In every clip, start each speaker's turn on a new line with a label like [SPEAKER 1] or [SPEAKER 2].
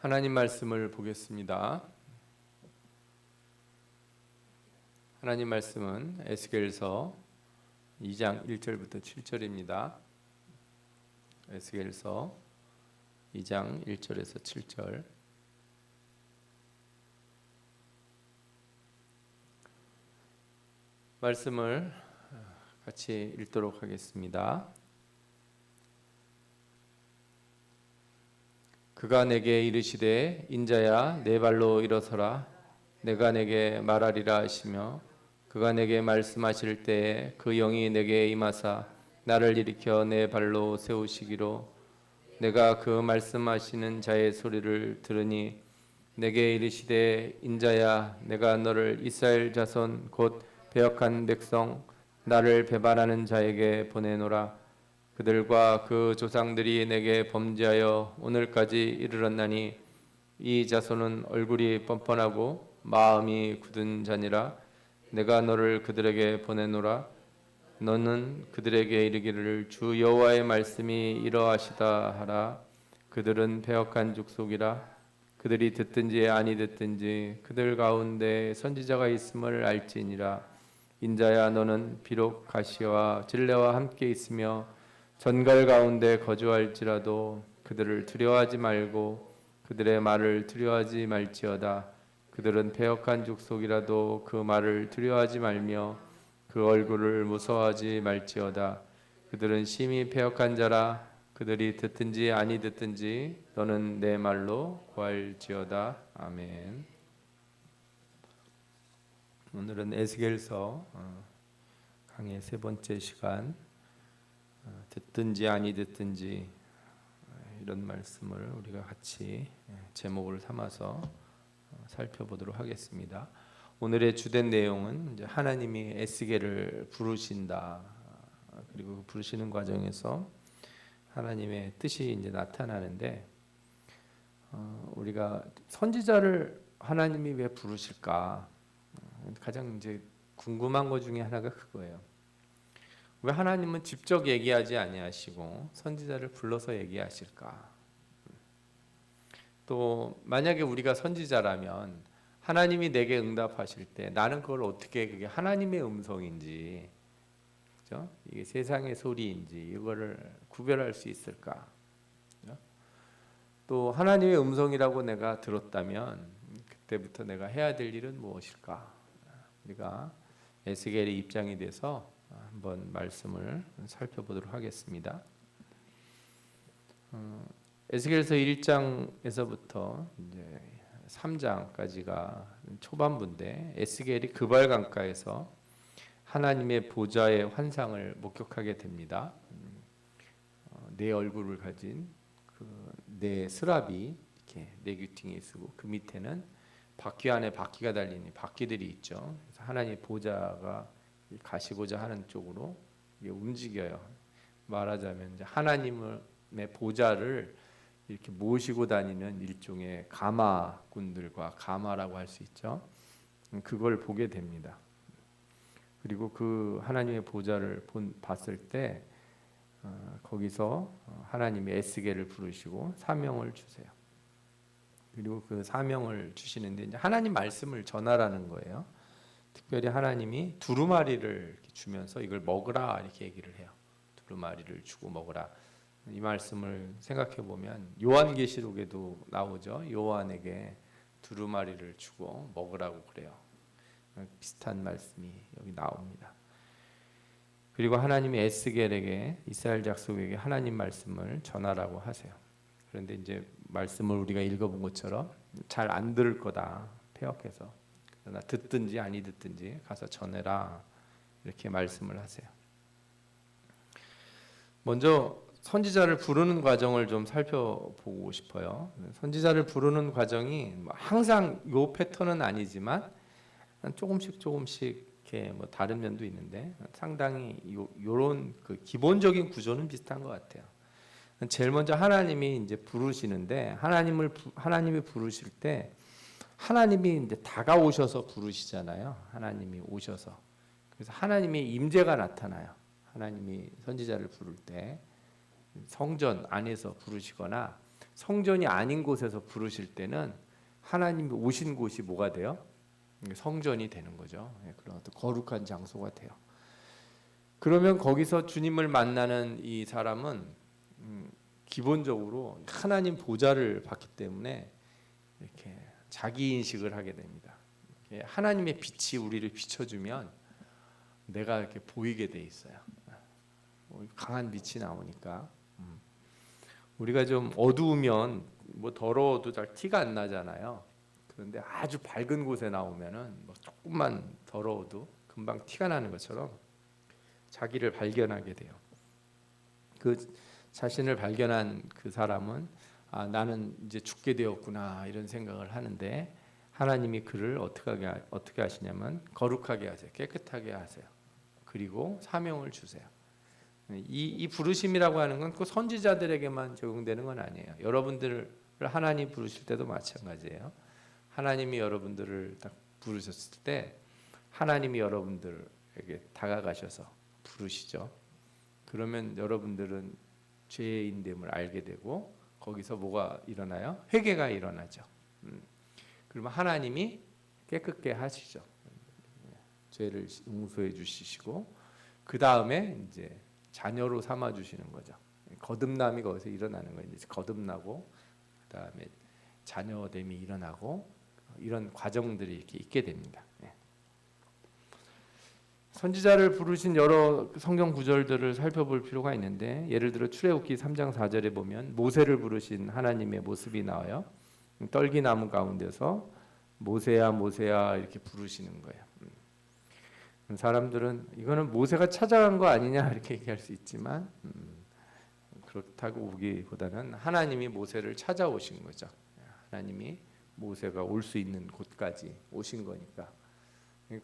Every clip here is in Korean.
[SPEAKER 1] 하나님 말씀을 보겠습니다. 하나님 말씀은 에스겔서 2장 1절부터 7절입니다. 에스겔서 2장 1절에서 7절. 말씀을 같이 읽도록 하겠습니다. 그가 내게 이르시되 인자야 내 발로 일어서라 내가 내게 말하리라 하시며 그가 내게 말씀하실 때에 그 영이 내게 임하사 나를 일으켜 내 발로 세우시기로 내가 그 말씀하시는 자의 소리를 들으니 내게 이르시되 인자야 내가 너를 이스라엘 자손 곧 배역한 백성 나를 배반하는 자에게 보내노라. 그들과 그 조상들이 내게 범죄하여 오늘까지 이르렀나니 이 자손은 얼굴이 뻔뻔하고 마음이 굳은 자니라. 내가 너를 그들에게 보내노라. 너는 그들에게 이르기를 주 여호와의 말씀이 이러하시다 하라. 그들은 패역한 족속이라. 그들이 듣든지 아니 듣든지 그들 가운데 선지자가 있음을 알지니라. 인자야 너는 비록 가시와 질레와 함께 있으며 전갈 가운데 거주할지라도 그들을 두려워하지 말고 그들의 말을 두려워하지 말지어다. 그들은 패역한 족속이라도 그 말을 두려워하지 말며 그 얼굴을 무서워하지 말지어다. 그들은 심히 패역한 자라. 그들이 듣든지 아니 듣든지 너는 내 말로 구할지어다. 아멘. 오늘은 에스겔서 강의 세 번째 시간, 듣든지 아니 듣든지 이런 말씀을 우리가 같이 제목을 삼아서 살펴보도록 하겠습니다. 오늘의 주된 내용은 이제 하나님이 에스겔을 부르신다. 그리고 그 부르시는 과정에서 하나님의 뜻이 이제 나타나는데, 우리가 선지자를 하나님이 왜 부르실까? 가장 이제 궁금한 것 중에 하나가 그거예요. 왜 하나님은 직접 얘기하지 아니하시고 선지자를 불러서 얘기하실까? 또 만약에 우리가 선지자라면 하나님이 내게 응답하실 때 나는 그걸 어떻게 그게 하나님의 음성인지, 그죠? 이게 세상의 소리인지 이거를 구별할 수 있을까? 그죠? 또 하나님의 음성이라고 내가 들었다면 그때부터 내가 해야 될 일은 무엇일까? 우리가 에스겔의 입장이 돼서 한번 말씀을 살펴보도록 하겠습니다. 에스겔서 1장에서부터 이제 3장까지가 초반부인데 에스겔이 그발 강가에서 하나님의 보좌의 환상을 목격하게 됩니다. 네 얼굴을 가진 네 스랍이 이렇게 네 귀퉁이에 있고 그 밑에는 바퀴 안에 바퀴가 달린 바퀴들이 있죠. 그래서 하나님의 보좌가 가시고자 하는 쪽으로 움직여요. 말하자면 이제 하나님의 보좌를 이렇게 모시고 다니는 일종의 가마꾼들과 가마라고 할 수 있죠. 그걸 보게 됩니다. 그리고 그 하나님의 보좌를 봤을 때 거기서 하나님이 에스겔을 부르시고 사명을 주세요. 그리고 그 사명을 주시는데 이제 하나님 말씀을 전하라는 거예요. 특별히 하나님이 두루마리를 이렇게 주면서 이걸 먹으라 이렇게 얘기를 해요. 두루마리를 주고 먹으라. 이 말씀을 생각해 보면 요한계시록에도 나오죠. 요한에게 두루마리를 주고 먹으라고 그래요. 비슷한 말씀이 여기 나옵니다. 그리고 하나님이 에스겔에게 이스라엘 족속에게 하나님 말씀을 전하라고 하세요. 그런데 이제 말씀을 우리가 읽어본 것처럼 잘 안 들을 거다. 폐역해서. 그러나 듣든지 아니 듣든지 가서 전해라. 이렇게 말씀을 하세요. 먼저 선지자를 부르는 과정을 좀 살펴보고 싶어요. 선지자를 부르는 과정이 항상 요 패턴은 아니지만 조금씩 이렇게 뭐 다른 면도 있는데 상당히 요런 그 기본적인 구조는 비슷한 것 같아요. 제일 먼저 하나님이 이제 부르시는데 하나님이 부르실 때 하나님이 이제 다가오셔서 부르시잖아요. 하나님이 오셔서. 그래서 하나님의 임재가 나타나요. 하나님이 선지자를 부를 때 성전 안에서 부르시거나 성전이 아닌 곳에서 부르실 때는 하나님이 오신 곳이 뭐가 돼요? 성전이 되는 거죠. 그런 어떤 거룩한 장소가 돼요. 그러면 거기서 주님을 만나는 이 사람은 기본적으로 하나님 보좌를 받기 때문에 이렇게 자기 인식을 하게 됩니다. 하나님의 빛이 우리를 비춰주면 내가 이렇게 보이게 돼 있어요. 강한 빛이 나오니까. 우리가 좀 어두우면 뭐 더러워도 잘 티가 안 나잖아요. 그런데 아주 밝은 곳에 나오면은 뭐 조금만 더러워도 금방 티가 나는 것처럼 자기를 발견하게 돼요. 그 자신을 발견한 그 사람은 나는 이제 죽게 되었구나 이런 생각을 하는데 하나님이 그를 어떻게 하시냐면 거룩하게 하세요. 깨끗하게 하세요. 그리고 사명을 주세요. 이 부르심이라고 하는 건 그 선지자들에게만 적용되는 건 아니에요. 여러분들을 하나님 부르실 때도 마찬가지예요. 하나님이 여러분들을 딱 부르셨을 때 하나님이 여러분들에게 다가가셔서 부르시죠. 그러면 여러분들은 죄인됨을 알게 되고 거기서 뭐가 일어나요? 회개가 일어나죠. 그러면 하나님이 깨끗게 하시죠. 죄를 용서해 주시고 그 다음에 이제 자녀로 삼아 주시는 거죠. 거듭남이 거기서 일어나는 거예요. 이제 거듭나고 그 다음에 자녀됨이 일어나고 이런 과정들이 이렇게 있게 됩니다. 선지자를 부르신 여러 성경 구절들을 살펴볼 필요가 있는데 예를 들어 출애굽기 3장 4절에 보면 모세를 부르신 하나님의 모습이 나와요. 떨기나무 가운데서 모세야 모세야 이렇게 부르시는 거예요. 사람들은 이거는 모세가 찾아간 거 아니냐 이렇게 얘기할 수 있지만 그렇다고 보기보다는 하나님이 모세를 찾아오신 거죠. 하나님이 모세가 올 수 있는 곳까지 오신 거니까.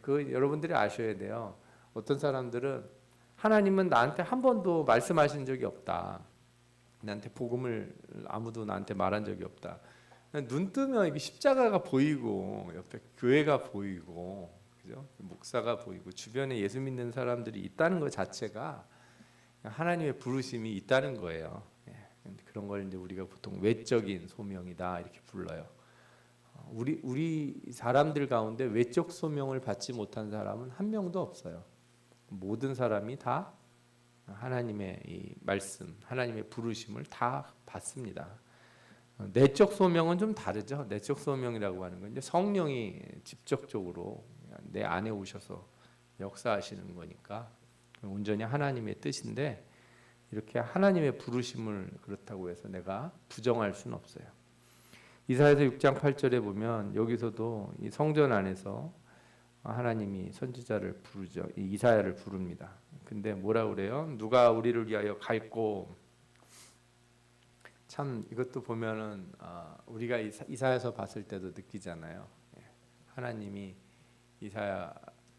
[SPEAKER 1] 그 여러분들이 아셔야 돼요. 어떤 사람들은 하나님은 나한테 한 번도 말씀하신 적이 없다. 나한테 복음을 아무도 나한테 말한 적이 없다. 눈 뜨면 이게 십자가가 보이고 옆에 교회가 보이고 그죠? 목사가 보이고 주변에 예수 믿는 사람들이 있다는 것 자체가 하나님의 부르심이 있다는 거예요. 그런 걸 이제 우리가 보통 외적인 소명이다 이렇게 불러요. 우리 사람들 가운데 외적 소명을 받지 못한 사람은 한 명도 없어요. 모든 사람이 다 하나님의 이 말씀, 하나님의 부르심을 다 받습니다. 내적 소명은 좀 다르죠. 내적 소명이라고 하는 건 이제 성령이 직접적으로 내 안에 오셔서 역사하시는 거니까 온전히 하나님의 뜻인데 이렇게 하나님의 부르심을 그렇다고 해서 내가 부정할 수는 없어요. 이사야서 6장 8절에 보면 여기서도 이 성전 안에서 하나님이 선지자를 부르죠. 이사야를 부릅니다. 근데 뭐라 그래요? 누가 우리를 위하여 갈고 참 이것도 보면은 우리가 이사야서 봤을 때도 느끼잖아요. 하나님이 이사야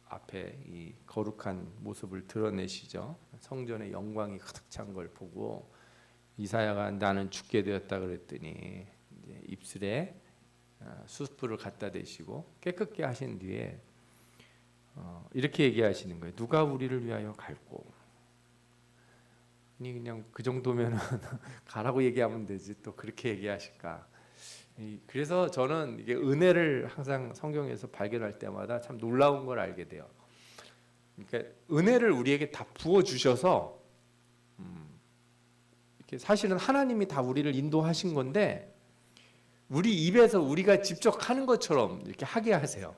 [SPEAKER 1] 앞에 이 거룩한 모습을 드러내시죠. 성전의 영광이 가득 찬 걸 보고 이사야가 나는 죽게 되었다 그랬더니 이제 입술에 수풀을 갖다 대시고 깨끗게 하신 뒤에 이렇게 얘기하시는 거예요. 누가 우리를 위하여 갈고? 아니 그냥 그 정도면은 가라고 얘기하면 되지 또 그렇게 얘기하실까? 그래서 저는 이게 은혜를 항상 성경에서 발견할 때마다 참 놀라운 걸 알게 돼요. 그러니까 은혜를 우리에게 다 부어 주셔서 이렇게 사실은 하나님이 다 우리를 인도하신 건데 우리 입에서 우리가 직접 하는 것처럼 이렇게 하게 하세요.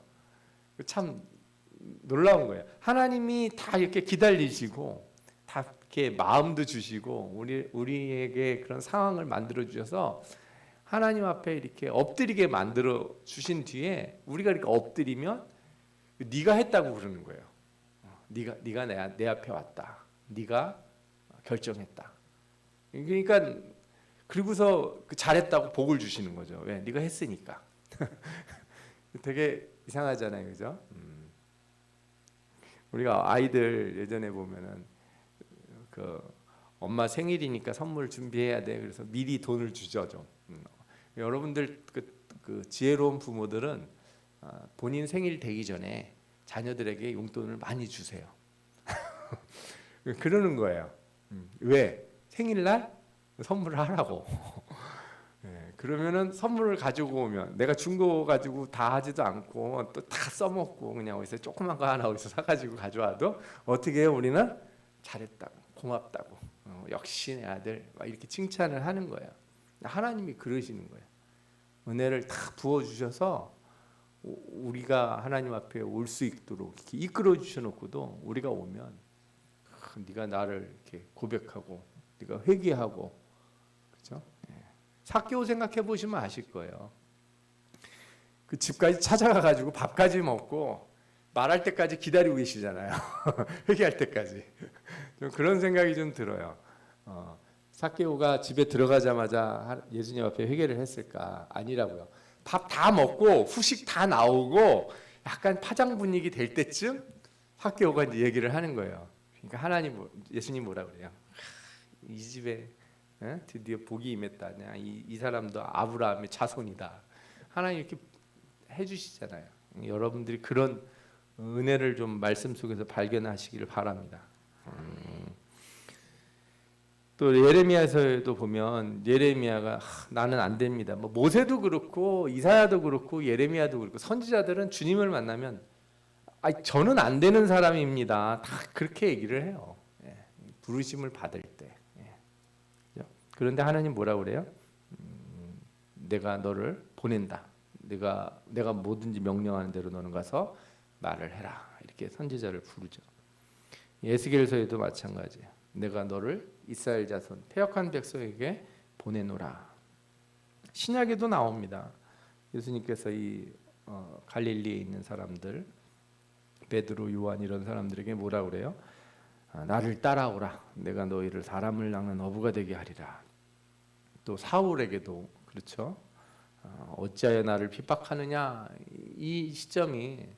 [SPEAKER 1] 참 놀라운 거예요. 하나님이 다 이렇게 기다리시고 다 이렇게 마음도 주시고 우리에게 그런 상황을 만들어 주셔서 하나님 앞에 이렇게 엎드리게 만들어 주신 뒤에 우리가 이렇게 엎드리면 네가 했다고 그러는 거예요. 네가 내 앞에 왔다. 네가 결정했다. 그러니까 그리고서 잘했다고 복을 주시는 거죠. 왜? 네가 했으니까. 되게 이상하잖아요, 그죠? 우리가 아이들 예전에 보면은 그 엄마 생일이니까 선물 준비해야 돼. 그래서 미리 돈을 주죠, 좀. 여러분들 그 지혜로운 부모들은 본인 생일 되기 전에 자녀들에게 용돈을 많이 주세요. 그러는 거예요. 왜? 생일날 선물을 하라고. 그러면은 선물을 가지고 오면 내가 준 거 가지고 다 하지도 않고 또 다 써먹고 그냥 어디서 조그만 거 하나 어디서 사가지고 가져와도 어떻게 해요? 우리는 잘했다고 고맙다고 역시 내 아들 막 이렇게 칭찬을 하는 거예요. 하나님이 그러시는 거예요. 은혜를 다 부어주셔서 우리가 하나님 앞에 올 수 있도록 이렇게 이끌어 주셔놓고도 우리가 오면 네가 나를 이렇게 고백하고 네가 회개하고 그렇죠? 삭개오 생각해 보시면 아실 거예요. 그 집까지 찾아가 가지고 밥까지 먹고 말할 때까지 기다리고 계시잖아요. 회개할 때까지. 좀 그런 생각이 좀 들어요. 삭개오가 집에 들어가자마자 예수님 앞에 회개를 했을까? 아니라고요. 밥 다 먹고 후식 다 나오고 약간 파장 분위기 될 때쯤 삭개오가 이제 얘기를 하는 거예요. 그러니까 하나님, 예수님 뭐라 그래요? 이 집에 드디어 복이 임했다. 이 사람도 아브라함의 자손이다. 하나님 이렇게 해주시잖아요. 여러분들이 그런 은혜를 좀 말씀 속에서 발견하시기를 바랍니다. 또 예레미야서에도 보면 예레미야가 나는 안 됩니다. 뭐 모세도 그렇고 이사야도 그렇고 예레미야도 그렇고 선지자들은 주님을 만나면 저는 안 되는 사람입니다. 다 그렇게 얘기를 해요. 부르심을 받을 때. 그런데 하나님 뭐라 그래요? 내가 너를 보낸다. 내가 뭐든지 명령하는 대로 너는 가서 말을 해라. 이렇게 선지자를 부르죠. 에스겔서에도 마찬가지예요. 내가 너를 이스라엘 자손 패역한 백성에게 보내노라. 신약에도 나옵니다. 예수님께서 이 갈릴리에 있는 사람들 베드로, 요한 이런 사람들에게 뭐라 그래요? 나를 따라오라. 내가 너희를 사람을 낚는 어부가 되게 하리라. 또 사울에게도 그렇죠. 어찌하여 나를 핍박하느냐. 이 시점이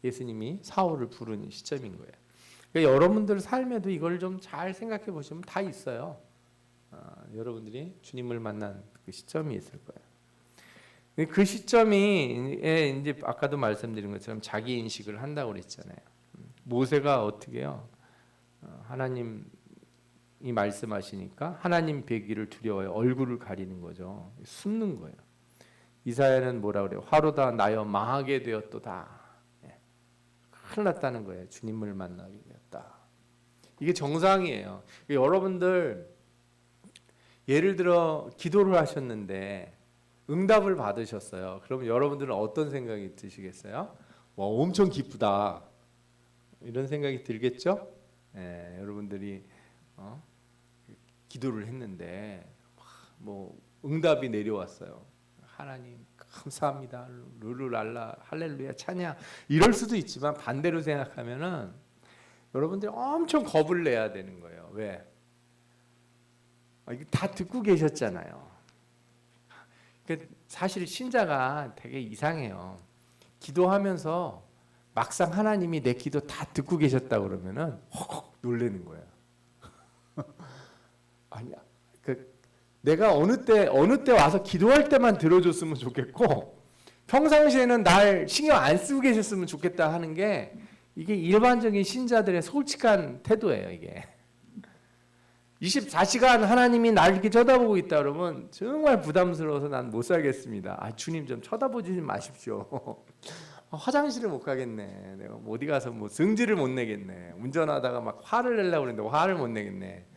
[SPEAKER 1] 예수님이 사울을 부른 시점인 거예요. 그러니까 여러분들 삶에도 이걸 좀 잘 생각해 보시면 다 있어요. 여러분들이 주님을 만난 그 시점이 있을 거예요. 그 시점이 이제 아까도 말씀드린 것처럼 자기 인식을 한다고 그랬잖아요. 모세가 어떻게 해요? 하나님이 말씀하시니까 하나님 뵈기를 두려워해 얼굴을 가리는 거죠. 숨는 거예요. 이사야는 뭐라 그래요? 화로다 나여 망하게 되었도다. 큰일 났다는 거예요. 주님을 만나게 되었다. 이게 정상이에요. 여러분들 예를 들어 기도를 하셨는데 응답을 받으셨어요. 그러면 여러분들은 어떤 생각이 드시겠어요? 와, 엄청 기쁘다. 이런 생각이 들겠죠? 여러분들이 기도를 했는데 뭐 응답이 내려왔어요. 하나님 감사합니다. 룰루랄라 할렐루야 찬양 이럴 수도 있지만 반대로 생각하면은 여러분들이 엄청 겁을 내야 되는 거예요. 왜? 이거 다 듣고 계셨잖아요. 사실 신자가 되게 이상해요. 기도하면서 막상 하나님이 내 기도 다 듣고 계셨다 그러면은 헉 놀라는 거예요. 아니야. 내가 어느 때 와서 기도할 때만 들어줬으면 좋겠고 평상시에는 날 신경 안 쓰고 계셨으면 좋겠다 하는 게 이게 일반적인 신자들의 솔직한 태도예요. 이게 24시간 하나님이 날 이렇게 쳐다보고 있다 그러면 정말 부담스러워서 난 못 살겠습니다. 주님 좀 쳐다보지 마십시오. 화장실을 못 가겠네. 내가 어디 가서 뭐 성질을 못 내겠네. 운전하다가 막 화를 내려고 그랬는데 화를 못 내겠네.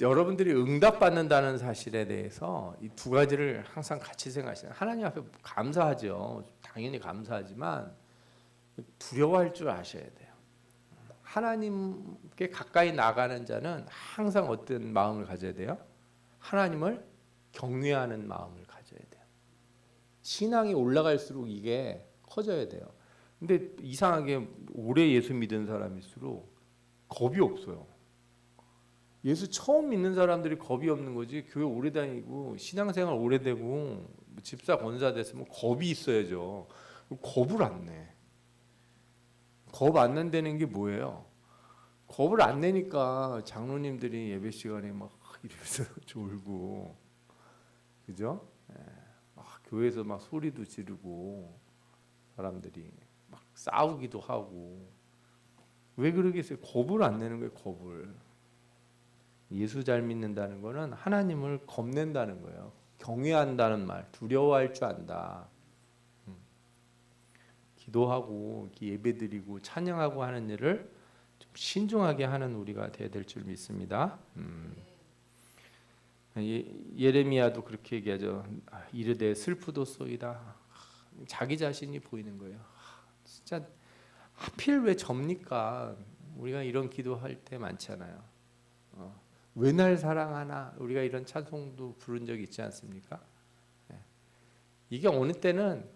[SPEAKER 1] 여러분들이 응답받는다는 사실에 대해서 이 두 가지를 항상 같이 생각하시는. 하나님 앞에 감사하죠. 당연히 감사하지만 두려워할 줄 아셔야 돼요. 하나님께 가까이 나가는 자는 항상 어떤 마음을 가져야 돼요? 하나님을 경외하는 마음을 가져야 돼요. 신앙이 올라갈수록 이게 커져야 돼요. 근데 이상하게 오래 예수 믿은 사람일수록 겁이 없어요. 예수 처음 믿는 사람들이 겁이 없는 거지. 교회 오래 다니고 신앙생활 오래되고 집사 권사 됐으면 겁이 있어야죠. 겁을 안 내. 겁 안 낸다는 게 뭐예요? 겁을 안 내니까 장로님들이 예배 시간에 막 이러면서 졸고, 그죠? 막 교회에서 막 소리도 지르고 사람들이 막 싸우기도 하고. 왜 그러겠어요? 겁을 안 내는 거예요. 겁을. 예수 잘 믿는다는 거는 하나님을 겁낸다는 거예요. 경외한다는 말, 두려워할 줄 안다. 기도하고 예배드리고 찬양하고 하는 일을 좀 신중하게 하는 우리가 돼야 될 줄 믿습니다. 예레미야도 그렇게 얘기하죠. 이르되 슬프도소이다. 자기 자신이 보이는 거예요. 진짜 하필 왜 접니까? 우리가 이런 기도할 때 많잖아요. 왜 날 사랑하나? 우리가 이런 찬송도 부른 적이 있지 않습니까? 이게 어느 때는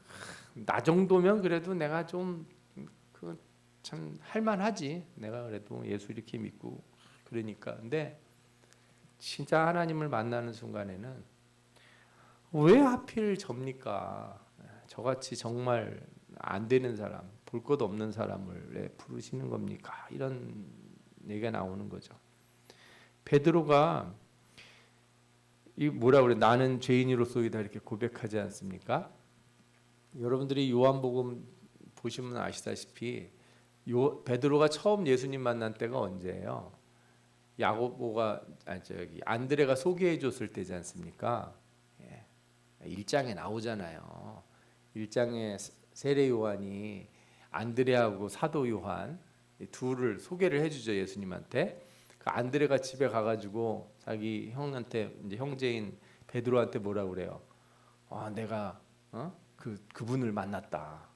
[SPEAKER 1] 나 정도면 그래도 내가 좀 참 할만하지. 내가 그래도 예수 이렇게 믿고 그러니까. 근데 진짜 하나님을 만나는 순간에는 왜 하필 접니까? 저같이 정말 안 되는 사람, 볼 것 없는 사람을 왜 부르시는 겁니까? 이런 얘기가 나오는 거죠. 베드로가 이 뭐라 그래? 나는 죄인으로소이다 이렇게 고백하지 않습니까? 여러분들이 요한복음 보시면 아시다시피 베드로가 처음 예수님 만난 때가 언제예요? 야고보가 안드레가 소개해 줬을 때지 않습니까? 1장에 나오잖아요. 1장에 세례 요한이 안드레하고 사도 요한 둘을 소개를 해주죠 예수님한테. 그 안드레가 집에 가가지고 자기 형한테 이제 형제인 베드로한테 뭐라 그래요? 내가 그분을 만났다.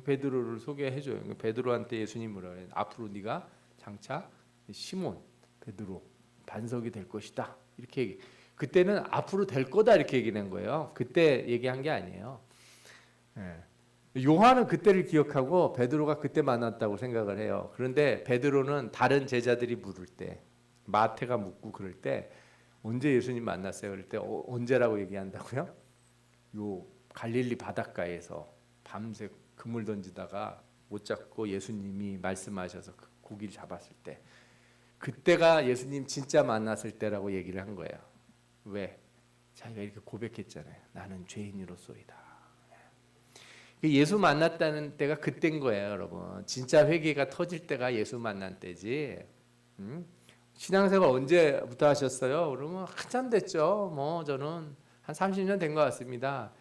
[SPEAKER 1] 베드로를 소개해줘요. 베드로한테 예수님 뭐라 그래요? 앞으로 네가 장차 시몬 베드로 반석이 될 것이다. 이렇게 그때는 앞으로 될 거다 이렇게 얘기한 거예요. 그때 얘기한 게 아니에요. 요한은 그때를 기억하고 베드로가 그때 만났다고 생각을 해요. 그런데 베드로는 다른 제자들이 물을 때 마태가 묻고 그럴 때 언제 예수님 만났어요? 그럴 때 언제라고 얘기한다고요? 요 갈릴리 바닷가에서 밤새 그물 던지다가 못 잡고 예수님이 말씀하셔서 그 고기를 잡았을 때 그때가 예수님 진짜 만났을 때라고 얘기를 한 거예요. 왜? 자기가 이렇게 고백했잖아요. 나는 죄인으로소이다. 예수 만났다는 때가 그때인 거예요, 여러분. 진짜 회개가 터질 때가 예수 만난 때지. 신앙생활 언제부터 하셨어요? 그러면 한참 됐죠. 저는 한 30년 된 것 같습니다.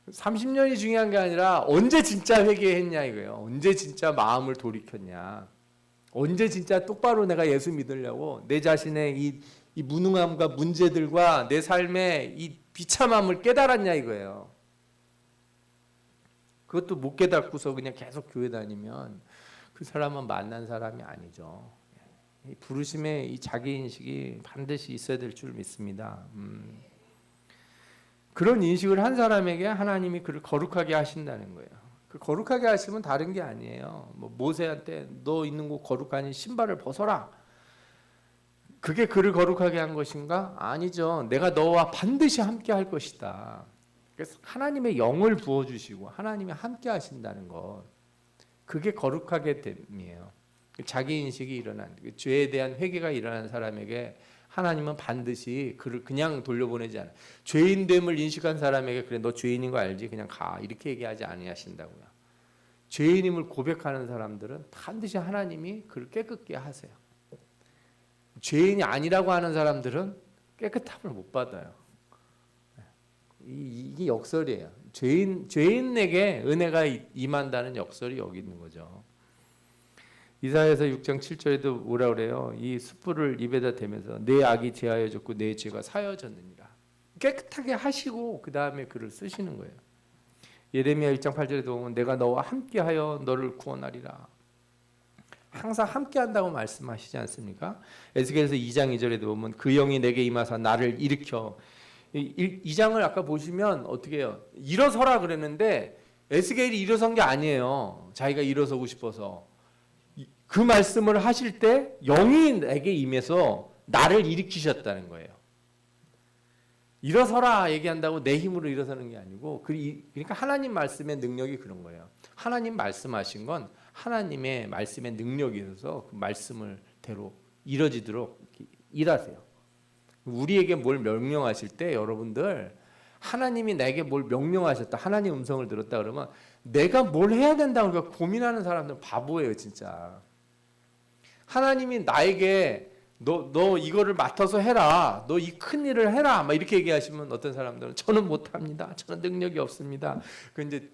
[SPEAKER 1] 30년이 중요한 게 아니라 언제 진짜 회개했냐 이거예요. 언제 진짜 마음을 돌이켰냐. 언제 진짜 똑바로 내가 예수 믿으려고 내 자신의 이 무능함과 문제들과 내 삶의 이 비참함을 깨달았냐 이거예요. 그것도 못 깨닫고서 그냥 계속 교회 다니면 그 사람은 만난 사람이 아니죠. 이 부르심의 이 자기 인식이 반드시 있어야 될 줄 믿습니다. 그런 인식을 한 사람에게 하나님이 그를 거룩하게 하신다는 거예요. 그 거룩하게 하시면 다른 게 아니에요. 모세한테 너 있는 곳 거룩하니 신발을 벗어라. 그게 그를 거룩하게 한 것인가? 아니죠. 내가 너와 반드시 함께 할 것이다. 그래서 하나님의 영을 부어주시고 하나님이 함께 하신다는 것, 그게 거룩하게 됨이에요. 자기 인식이 일어난, 죄에 대한 회개가 일어난 사람에게 하나님은 반드시 그를 그냥 돌려보내지 않아요. 죄인됨을 인식한 사람에게 그래 너 죄인인 거 알지? 그냥 가 이렇게 얘기하지 아니하신다고요. 죄인임을 고백하는 사람들은 반드시 하나님이 그를 깨끗게 하세요. 죄인이 아니라고 하는 사람들은 깨끗함을 못 받아요. 이게 역설이에요. 죄인에게 은혜가 임한다는 역설이 여기 있는 거죠. 이사야서 6장 7절에도 뭐라 그래요? 이 숯불을 입에다 대면서 내 악이 제하여졌고 내 죄가 사여졌느니라. 깨끗하게 하시고 그 다음에 글을 쓰시는 거예요. 예레미야 1장 8절에도 보면 내가 너와 함께하여 너를 구원하리라. 항상 함께한다고 말씀하시지 않습니까? 에스겔서 2장 2절에도 보면 그 영이 내게 임하사 나를 일으켜. 이 장을 아까 보시면 어떻게 해요? 일어서라 그랬는데 에스겔이 일어선 게 아니에요. 자기가 일어서고 싶어서. 그 말씀을 하실 때 영이 내게 임해서 나를 일으키셨다는 거예요. 일어서라 얘기한다고 내 힘으로 일어서는 게 아니고 그러니까 하나님 말씀의 능력이 그런 거예요. 하나님 말씀하신 건 하나님의 말씀의 능력이 있어서 그 말씀을 대로 이뤄지도록 일하세요. 우리에게 뭘 명령하실 때 여러분들 하나님이 내게 뭘 명령하셨다, 하나님 음성을 들었다 그러면 내가 뭘 해야 된다고 고민하는 사람들은 바보예요 진짜. 하나님이 나에게 너 이거를 맡아서 해라. 너 이 큰 일을 해라. 막 이렇게 얘기하시면 어떤 사람들은 저는 못합니다. 저는 능력이 없습니다. 그 이제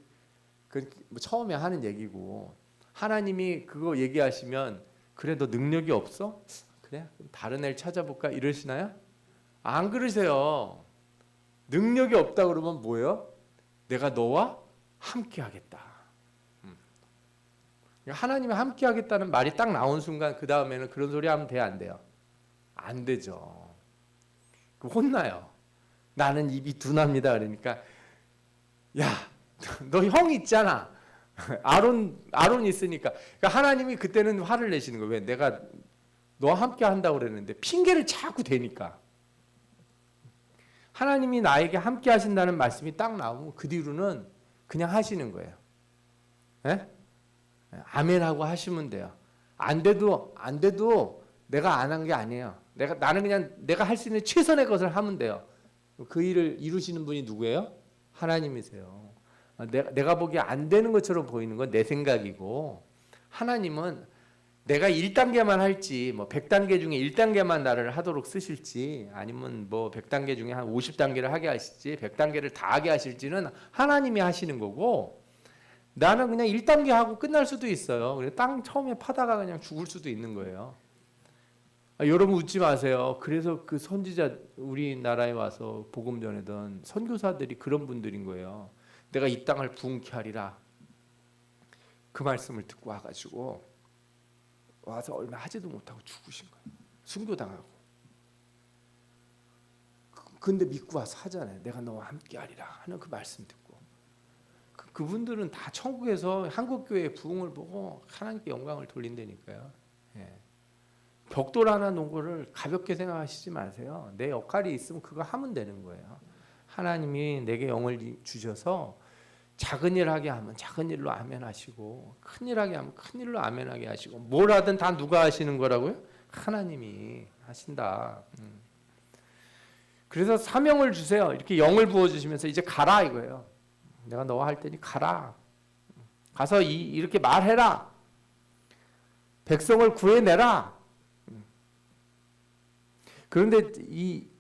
[SPEAKER 1] 뭐 처음에 하는 얘기고 하나님이 그거 얘기하시면 그래 너 능력이 없어? 그래 다른 애를 찾아볼까 이러시나요? 안 그러세요. 능력이 없다 그러면 뭐예요? 내가 너와 함께 하겠다. 하나님이 함께 하겠다는 말이 딱 나온 순간 그 다음에는 그런 소리 하면 돼요? 안 돼요? 안 되죠. 혼나요. 나는 입이 둔합니다. 그러니까 야, 너 형 있잖아. 아론 있으니까. 그러니까 하나님이 그때는 화를 내시는 거예요. 왜? 내가 너와 함께 한다고 그랬는데 핑계를 자꾸 대니까. 하나님이 나에게 함께 하신다는 말씀이 딱 나오면 그 뒤로는 그냥 하시는 거예요. 예? 아멘 하고 하시면 돼요. 안 돼도 내가 안 한 게 아니에요. 나는 그냥 내가 할 수 있는 최선의 것을 하면 돼요. 그 일을 이루시는 분이 누구예요? 하나님이세요. 내가 보기에 안 되는 것처럼 보이는 건 내 생각이고 하나님은 내가 1단계만 할지 뭐 100단계 중에 1단계만 나를 하도록 쓰실지 아니면 뭐 100단계 중에 한 50단계를 하게 하실지 100단계를 다 하게 하실지는 하나님이 하시는 거고 나는 그냥 1단계 하고 끝날 수도 있어요. 그래서 땅 처음에 파다가 그냥 죽을 수도 있는 거예요. 여러분 웃지 마세요. 그래서 그 선지자 우리나라에 와서 복음 전하던 선교사들이 그런 분들인 거예요. 내가 이 땅을 부흥케 하리라. 그 말씀을 듣고 와가지고 와서 얼마 하지도 못하고 죽으신 거예요. 순교당하고. 근데 믿고 와서 하잖아요. 내가 너와 함께하리라 하는 그 말씀 듣고. 그분들은 다 천국에서 한국교회의 부흥을 보고 하나님께 영광을 돌린다니까요. 예. 벽돌 하나 놓은 거를 가볍게 생각하시지 마세요. 내 역할이 있으면 그거 하면 되는 거예요. 하나님이 내게 영을 주셔서 작은 일 하게 하면 작은 일로 아멘하시고 큰 일 하게 하면 큰 일로 아멘하게 하시고 뭘 하든 다 누가 하시는 거라고요? 하나님이 하신다. 그래서 사명을 주세요. 이렇게 영을 부어주시면서 이제 가라 이거예요. 내가 너와 할 테니 가라. 가서 이렇게 말해라. 백성을 구해내라. 그런데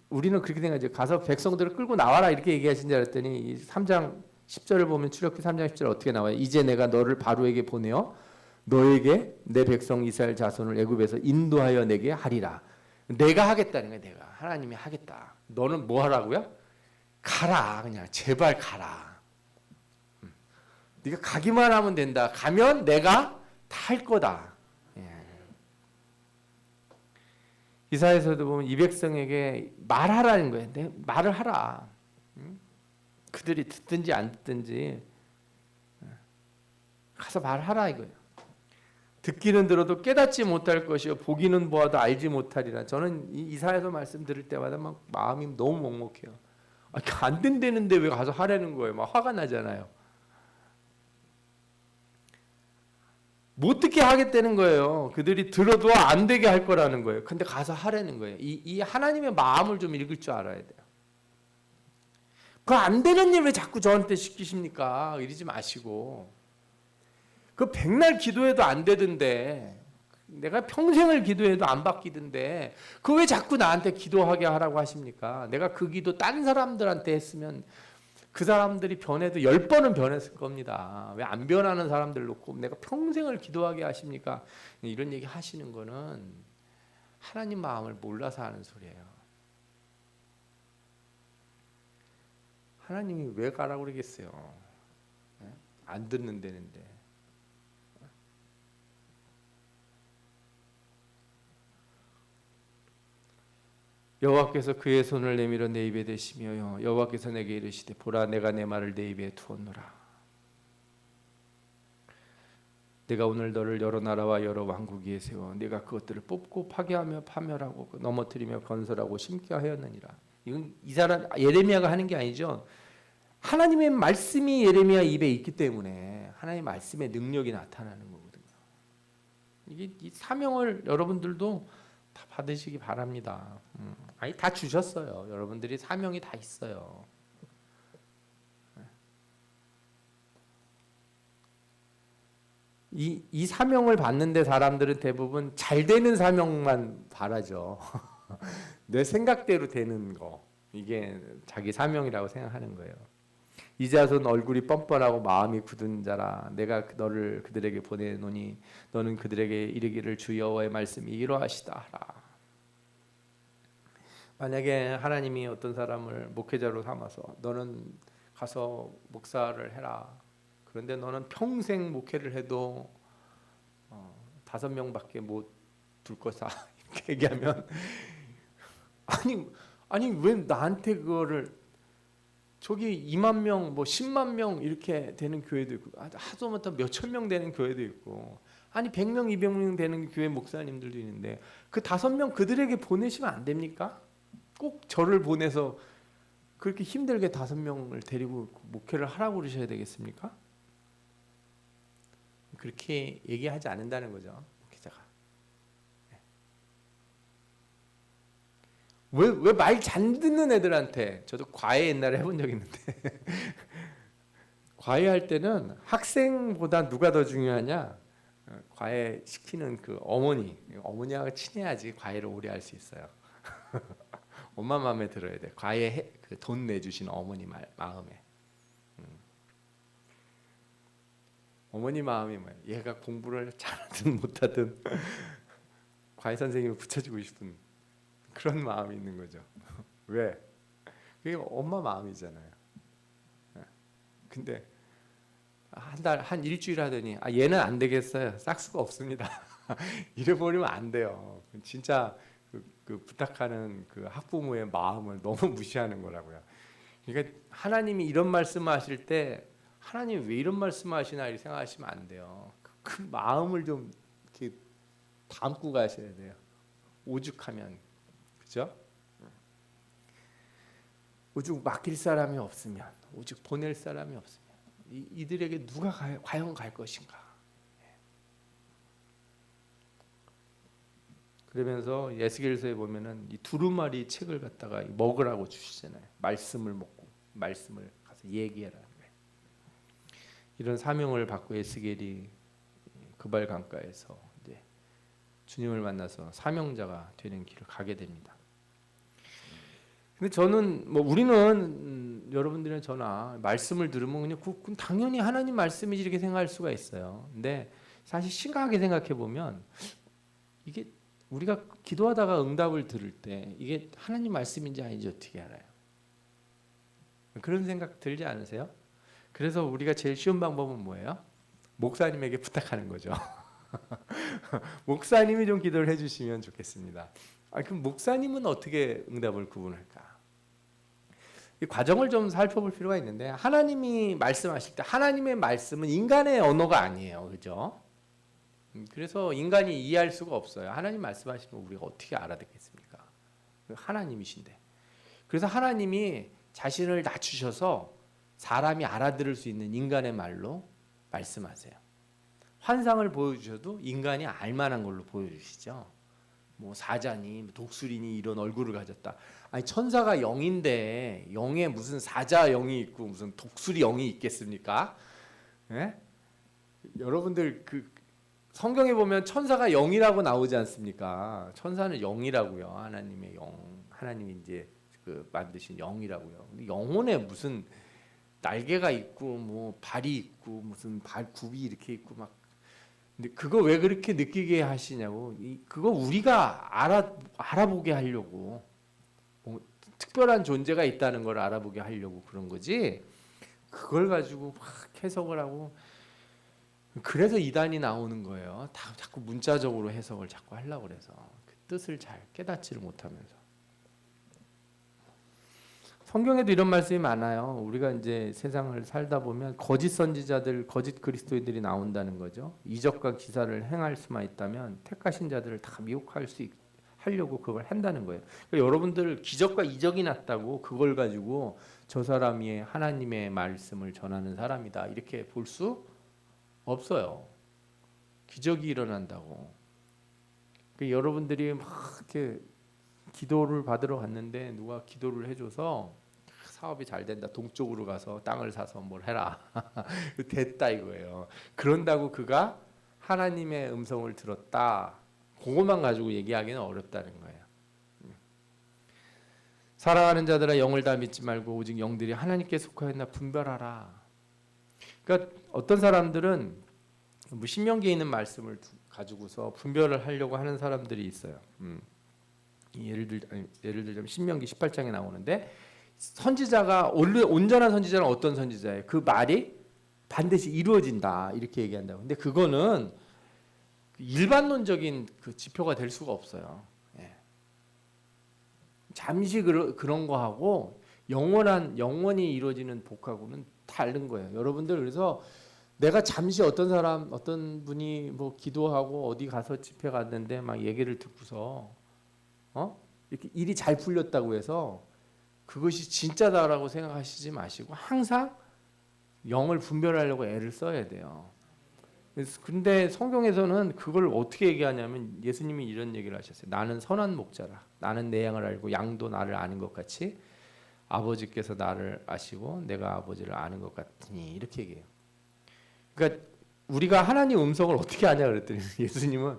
[SPEAKER 1] 우리는 그렇게 생각하죠. 가서 백성들을 끌고 나와라 이렇게 얘기하신 줄 알았더니 3장 10절을 보면 출애굽기 3장 10절 어떻게 나와요? 이제 내가 너를 바로에게 보내어 너에게 내 백성 이스라엘 자손을 애굽에서 인도하여 내게 하리라. 내가 하겠다는 거야. 내가 하나님이 하겠다. 너는 뭐 하라고요? 가라. 그냥 제발 가라. 네가 가기만 하면 된다. 가면 내가 다 할 거다. 이사야서도 보면 이 백성에게 말하라는 거예요. 내 말을 하라. 그들이 듣든지 안 듣든지 가서 말하라 이거예요. 듣기는 들어도 깨닫지 못할 것이요 보기는 보아도 알지 못하리라. 저는 이사야서 말씀 들을 때마다 막 마음이 너무 먹먹해요. 안 된다는데 왜 가서 하라는 거예요. 막 화가 나잖아요. 못 듣게 하겠다는 거예요. 그들이 들어도 안 되게 할 거라는 거예요. 근데 가서 하라는 거예요. 이 하나님의 마음을 좀 읽을 줄 알아야 돼요. 그 안 되는 일 왜 자꾸 저한테 시키십니까? 이러지 마시고. 그 백날 기도해도 안 되던데 내가 평생을 기도해도 안 바뀌던데 그 왜 자꾸 나한테 기도하게 하라고 하십니까? 내가 그 기도 딴 사람들한테 했으면 그 사람들이 변해도 10번은 변했을 겁니다. 왜 안 변하는 사람들 놓고 내가 평생을 기도하게 하십니까? 이런 얘기 하시는 거는 하나님 마음을 몰라서 하는 소리예요. 하나님이 왜 가라고 그러겠어요? 안 듣는 데는데. 여호와께서 그의 손을 내밀어 내 입에 대시며 여호와께서 내게 이르시되 보라 내가 내 말을 내 입에 두었노라. 내가 오늘 너를 여러 나라와 여러 왕국 위에 세워 내가 그것들을 뽑고 파괴하며 파멸하고 넘어뜨리며 건설하고 심게 하였느니라. 이건 이 사람 예레미야가 하는 게 아니죠. 하나님의 말씀이 예레미야 입에 있기 때문에 하나님의 말씀의 능력이 나타나는 거거든요. 이게 이 사명을 여러분들도 다 받으시기 바랍니다. 아니 다 주셨어요. 여러분들이 사명이 다 있어요. 이 사명을 받는데 사람들은 대부분 잘 되는 사명만 바라죠. 내 생각대로 되는 거, 이게 자기 사명이라고 생각하는 거예요. 이자손 얼굴이 뻔뻔하고 마음이 굳은 자라, 내가 너를 그들에게 보내노니 너는 그들에게 이르기를 주 여호와의 말씀이 이러하시다 하라. 만약에 하나님이 어떤 사람을 목회자로 삼아서 너는 가서 목사를 해라, 그런데 너는 평생 목회를 해도 5명밖에 못 둘 거다 이렇게 얘기하면 아니 왜 나한테 그거를, 저기 2만 명, 뭐 10만 명 이렇게 되는 교회도 있고, 하다못해 몇천 명 되는 교회도 있고, 아니 100명, 200명 되는 교회 목사님들도 있는데 그 5명 그들에게 보내시면 안 됩니까? 꼭 저를 보내서 그렇게 힘들게 5명을 데리고 목회를 하라고 그러셔야 되겠습니까? 그렇게 얘기하지 않는다는 거죠, 목회자가. 왜 말 잘 듣는 애들한테, 저도 과외 옛날에 해본 적 있는데 과외할 때는 학생보다 누가 더 중요하냐, 과외 시키는 그 어머니하고 친해야지 과외를 오래 할 수 있어요. 엄마 마음에 들어야 돼. 과외 그 돈 내주신 어머니 마음에. 어머니 마음이 뭐야? 얘가 공부를 잘하든 못하든 과외 선생님을 붙여주고 싶은 그런 마음이 있는 거죠. 왜? 그게 엄마 마음이잖아요. 근데 한 일주일 하더니 얘는 안 되겠어요. 싹수가 없습니다. 이래 버리면 안 돼요. 진짜 그 부탁하는 그 학부모의 마음을 너무 무시하는 거라고요. 그러니까 하나님이 이런 말씀하실 때 하나님 왜 이런 말씀하시나 이렇게 생각하시면 안 돼요. 그 마음을 좀 이렇게 담고 가셔야 돼요. 오죽하면, 그죠? 오죽 맡길 사람이 없으면, 오죽 보낼 사람이 없으면 이들에게 누가 과연 갈 것인가? 그러면서 에스겔서에 보면은 이 두루마리 책을 갖다가 먹으라고 주시잖아요. 말씀을 먹고 말씀을 가서 얘기해라. 이런 사명을 받고 에스겔이 그발 강가에서 이제 주님을 만나서 사명자가 되는 길을 가게 됩니다. 근데 저는 뭐 우리는 여러분들이나 저나 말씀을 들으면 그냥 그건 당연히 하나님 말씀이지 이렇게 생각할 수가 있어요. 근데 사실 심각하게 생각해 보면 이게 우리가 기도하다가 응답을 들을 때 이게 하나님 말씀인지 아닌지 어떻게 알아요? 그런 생각 들지 않으세요? 그래서 우리가 제일 쉬운 방법은 뭐예요? 목사님에게 부탁하는 거죠. 목사님이 좀 기도를 해주시면 좋겠습니다. 그럼 목사님은 어떻게 응답을 구분할까? 이 과정을 좀 살펴볼 필요가 있는데, 하나님이 말씀하실 때 하나님의 말씀은 인간의 언어가 아니에요, 그죠? 그래서 인간이 이해할 수가 없어요. 하나님 말씀하시면 우리가 어떻게 알아듣겠습니까? 하나님이신데. 그래서 하나님이 자신을 낮추셔서 사람이 알아들을 수 있는 인간의 말로 말씀하세요. 환상을 보여주셔도 인간이 알만한 걸로 보여주시죠. 뭐 사자니 독수리니 이런 얼굴을 가졌다. 아니 천사가 영인데 영에 무슨 사자 영이 있고 무슨 독수리 영이 있겠습니까? 예? 여러분들 그 성경에 보면 천사가 영이라고 나오지 않습니까? 천사는 영이라고요. 하나님의 영, 하나님이 이제 그 만드신 영이라고요. 근데 영혼에 무슨 날개가 있고 뭐 발이 있고 무슨 발굽이 이렇게 있고 막, 근데 그거 왜 그렇게 느끼게 하시냐고. 그거 우리가 알아보게 하려고, 뭐 특별한 존재가 있다는 걸 알아보게 하려고 그런 거지. 그걸 가지고 막 해석을 하고, 그래서 이단이 나오는 거예요. 다 자꾸 문자적으로 해석을 자꾸 하려고 그래서 그 뜻을 잘 깨닫지를 못하면서. 성경에도 이런 말씀이 많아요. 우리가 이제 세상을 살다 보면 거짓 선지자들, 거짓 그리스도인들이 나온다는 거죠. 이적과 기사를 행할 수만 있다면 택하신 자들을 다 미혹할 하려고 그걸 한다는 거예요. 그러니까 여러분들 기적과 이적이 났다고 그걸 가지고 저 사람이 하나님의 말씀을 전하는 사람이다 이렇게 볼 수 없어요. 기적이 일어난다고. 그러니까 여러분들이 막 이렇게 기도를 받으러 갔는데 누가 기도를 해줘서 사업이 잘 된다. 동쪽으로 가서 땅을 사서 뭘 해라. 됐다 이거예요. 그런다고 그가 하나님의 음성을 들었다. 그것만 가지고 얘기하기는 어렵다는 거예요. 살아가는 자들아 영을 다 믿지 말고 오직 영들이 하나님께 속하였나 분별하라. 그러니까 어떤 사람들은 뭐 신명기에 있는 말씀을 가지고서 분별을 하려고 하는 사람들이 있어요. 예를 들자면 신명기 18장에 나오는데 선지자가 온전한 선지자는 어떤 선지자예요? 그 말이 반드시 이루어진다 이렇게 얘기한다고. 근데 그거는 일반론적인 그 지표가 될 수가 없어요. 예. 잠시 그런 거하고 영원히 이루어지는 복하고는 다른 거예요. 여러분들 그래서 내가 잠시 어떤 분이 뭐 기도하고 어디 가서 집회 갔는데 막 얘기를 듣고서 이렇게 일이 잘 풀렸다고 해서 그것이 진짜다라고 생각하시지 마시고 항상 영을 분별하려고 애를 써야 돼요. 근데 성경에서는 그걸 어떻게 얘기하냐면 예수님이 이런 얘기를 하셨어요. 나는 선한 목자라. 나는 내 양을 알고 양도 나를 아는 것 같이 아버지께서 나를 아시고 내가 아버지를 아는 것 같으니 이렇게 얘기해요. 그러니까 우리가 하나님 음성을 어떻게 아냐 그랬더니 예수님은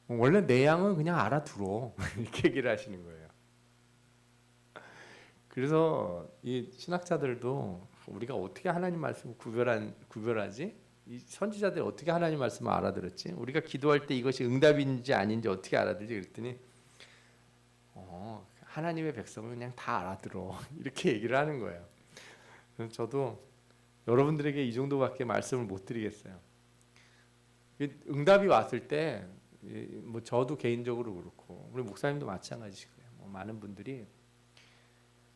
[SPEAKER 1] 원래 내 양은 그냥 알아들어 이렇게 얘기를 하시는 거예요. 그래서 이 신학자들도 우리가 어떻게 하나님 말씀을 구별하지? 이 선지자들이 어떻게 하나님 말씀을 알아들었지? 우리가 기도할 때 이것이 응답인지 아닌지 어떻게 알아들지? 그랬더니 하나님의 백성은 그냥 다 알아들어 이렇게 얘기를 하는 거예요. 그래서 저도 여러분들에게 이 정도밖에 말씀을 못 드리겠어요. 응답이 왔을 때 뭐 저도 개인적으로 그렇고 우리 목사님도 마찬가지실 거예요. 뭐 많은 분들이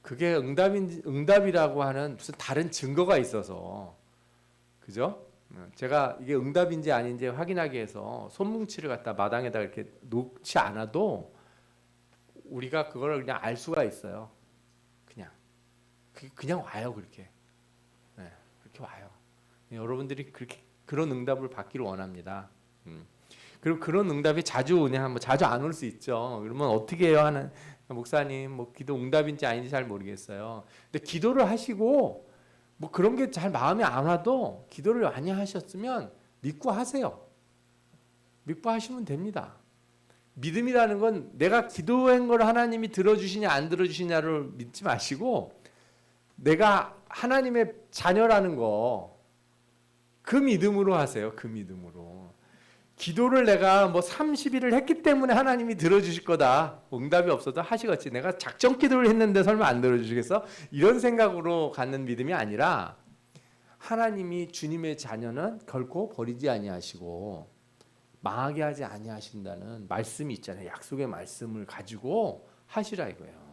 [SPEAKER 1] 그게 응답이라고 하는 무슨 다른 증거가 있어서 그죠? 제가 이게 응답인지 아닌지 확인하기 위해서 손뭉치를 갖다 마당에다 이렇게 놓지 않아도 우리가 그걸 그냥 알 수가 있어요. 그냥 와요 그렇게. 네, 그렇게 와요. 여러분들이 그런 응답을 받기를 원합니다. 그리고 그런 응답이 자주 오냐, 뭐 자주 안 올 수 있죠. 그러면 어떻게 해요? 하는 목사님, 뭐 기도 응답인지 아닌지 잘 모르겠어요. 근데 기도를 하시고 뭐 그런 게 잘 마음에 안 와도 기도를 많이 하셨으면 믿고 하세요. 믿고 하시면 됩니다. 믿음이라는 건 내가 기도한 걸 하나님이 들어주시냐 안 들어주시냐를 믿지 마시고 내가 하나님의 자녀라는 거 그 믿음으로 하세요. 그 믿음으로. 기도를 내가 뭐 30일을 했기 때문에 하나님이 들어주실 거다. 응답이 없어도 하시겠지. 내가 작정 기도를 했는데 설마 안 들어주시겠어? 이런 생각으로 갖는 믿음이 아니라 하나님이 주님의 자녀는 결코 버리지 아니하시고 망하게 하지 아니하신다는 말씀이 있잖아요. 약속의 말씀을 가지고 하시라 이거예요.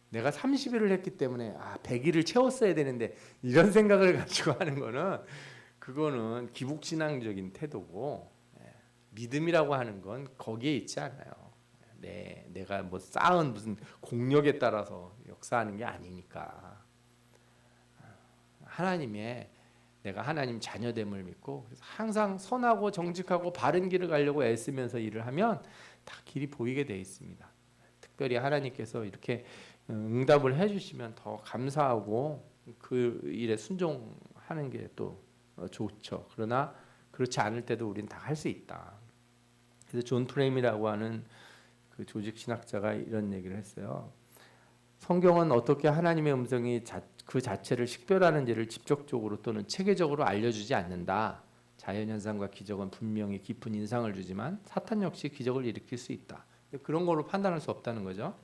[SPEAKER 1] 내가 30일을 했기 때문에 100일을 채웠어야 되는데 이런 생각을 가지고 하는 거는 그거는 기복신앙적인 태도고 믿음이라고 하는 건 거기에 있지 않아요. 내가 뭐 쌓은 무슨 공력에 따라서 역사하는 게 아니니까 내가 하나님 자녀됨을 믿고 그래서 항상 선하고 정직하고 바른 길을 가려고 애쓰면서 일을 하면 다 길이 보이게 돼 있습니다. 특별히 하나님께서 이렇게 응답을 해주시면 더 감사하고 그 일에 순종하는 게 또 좋죠. 그러나 그렇지 않을 때도 우리는 다 할 수 있다. 그래서 존 프레임이라고 하는 그 조직 신학자가 이런 얘기를 했어요. 성경은 어떻게 하나님의 음성이 그 자체를 식별하는지를 직접적으로 또는 체계적으로 알려주지 않는다. 자연현상과 기적은 분명히 깊은 인상을 주지만 사탄 역시 기적을 일으킬 수 있다. 그런 거로 판단할 수 없다는 거죠.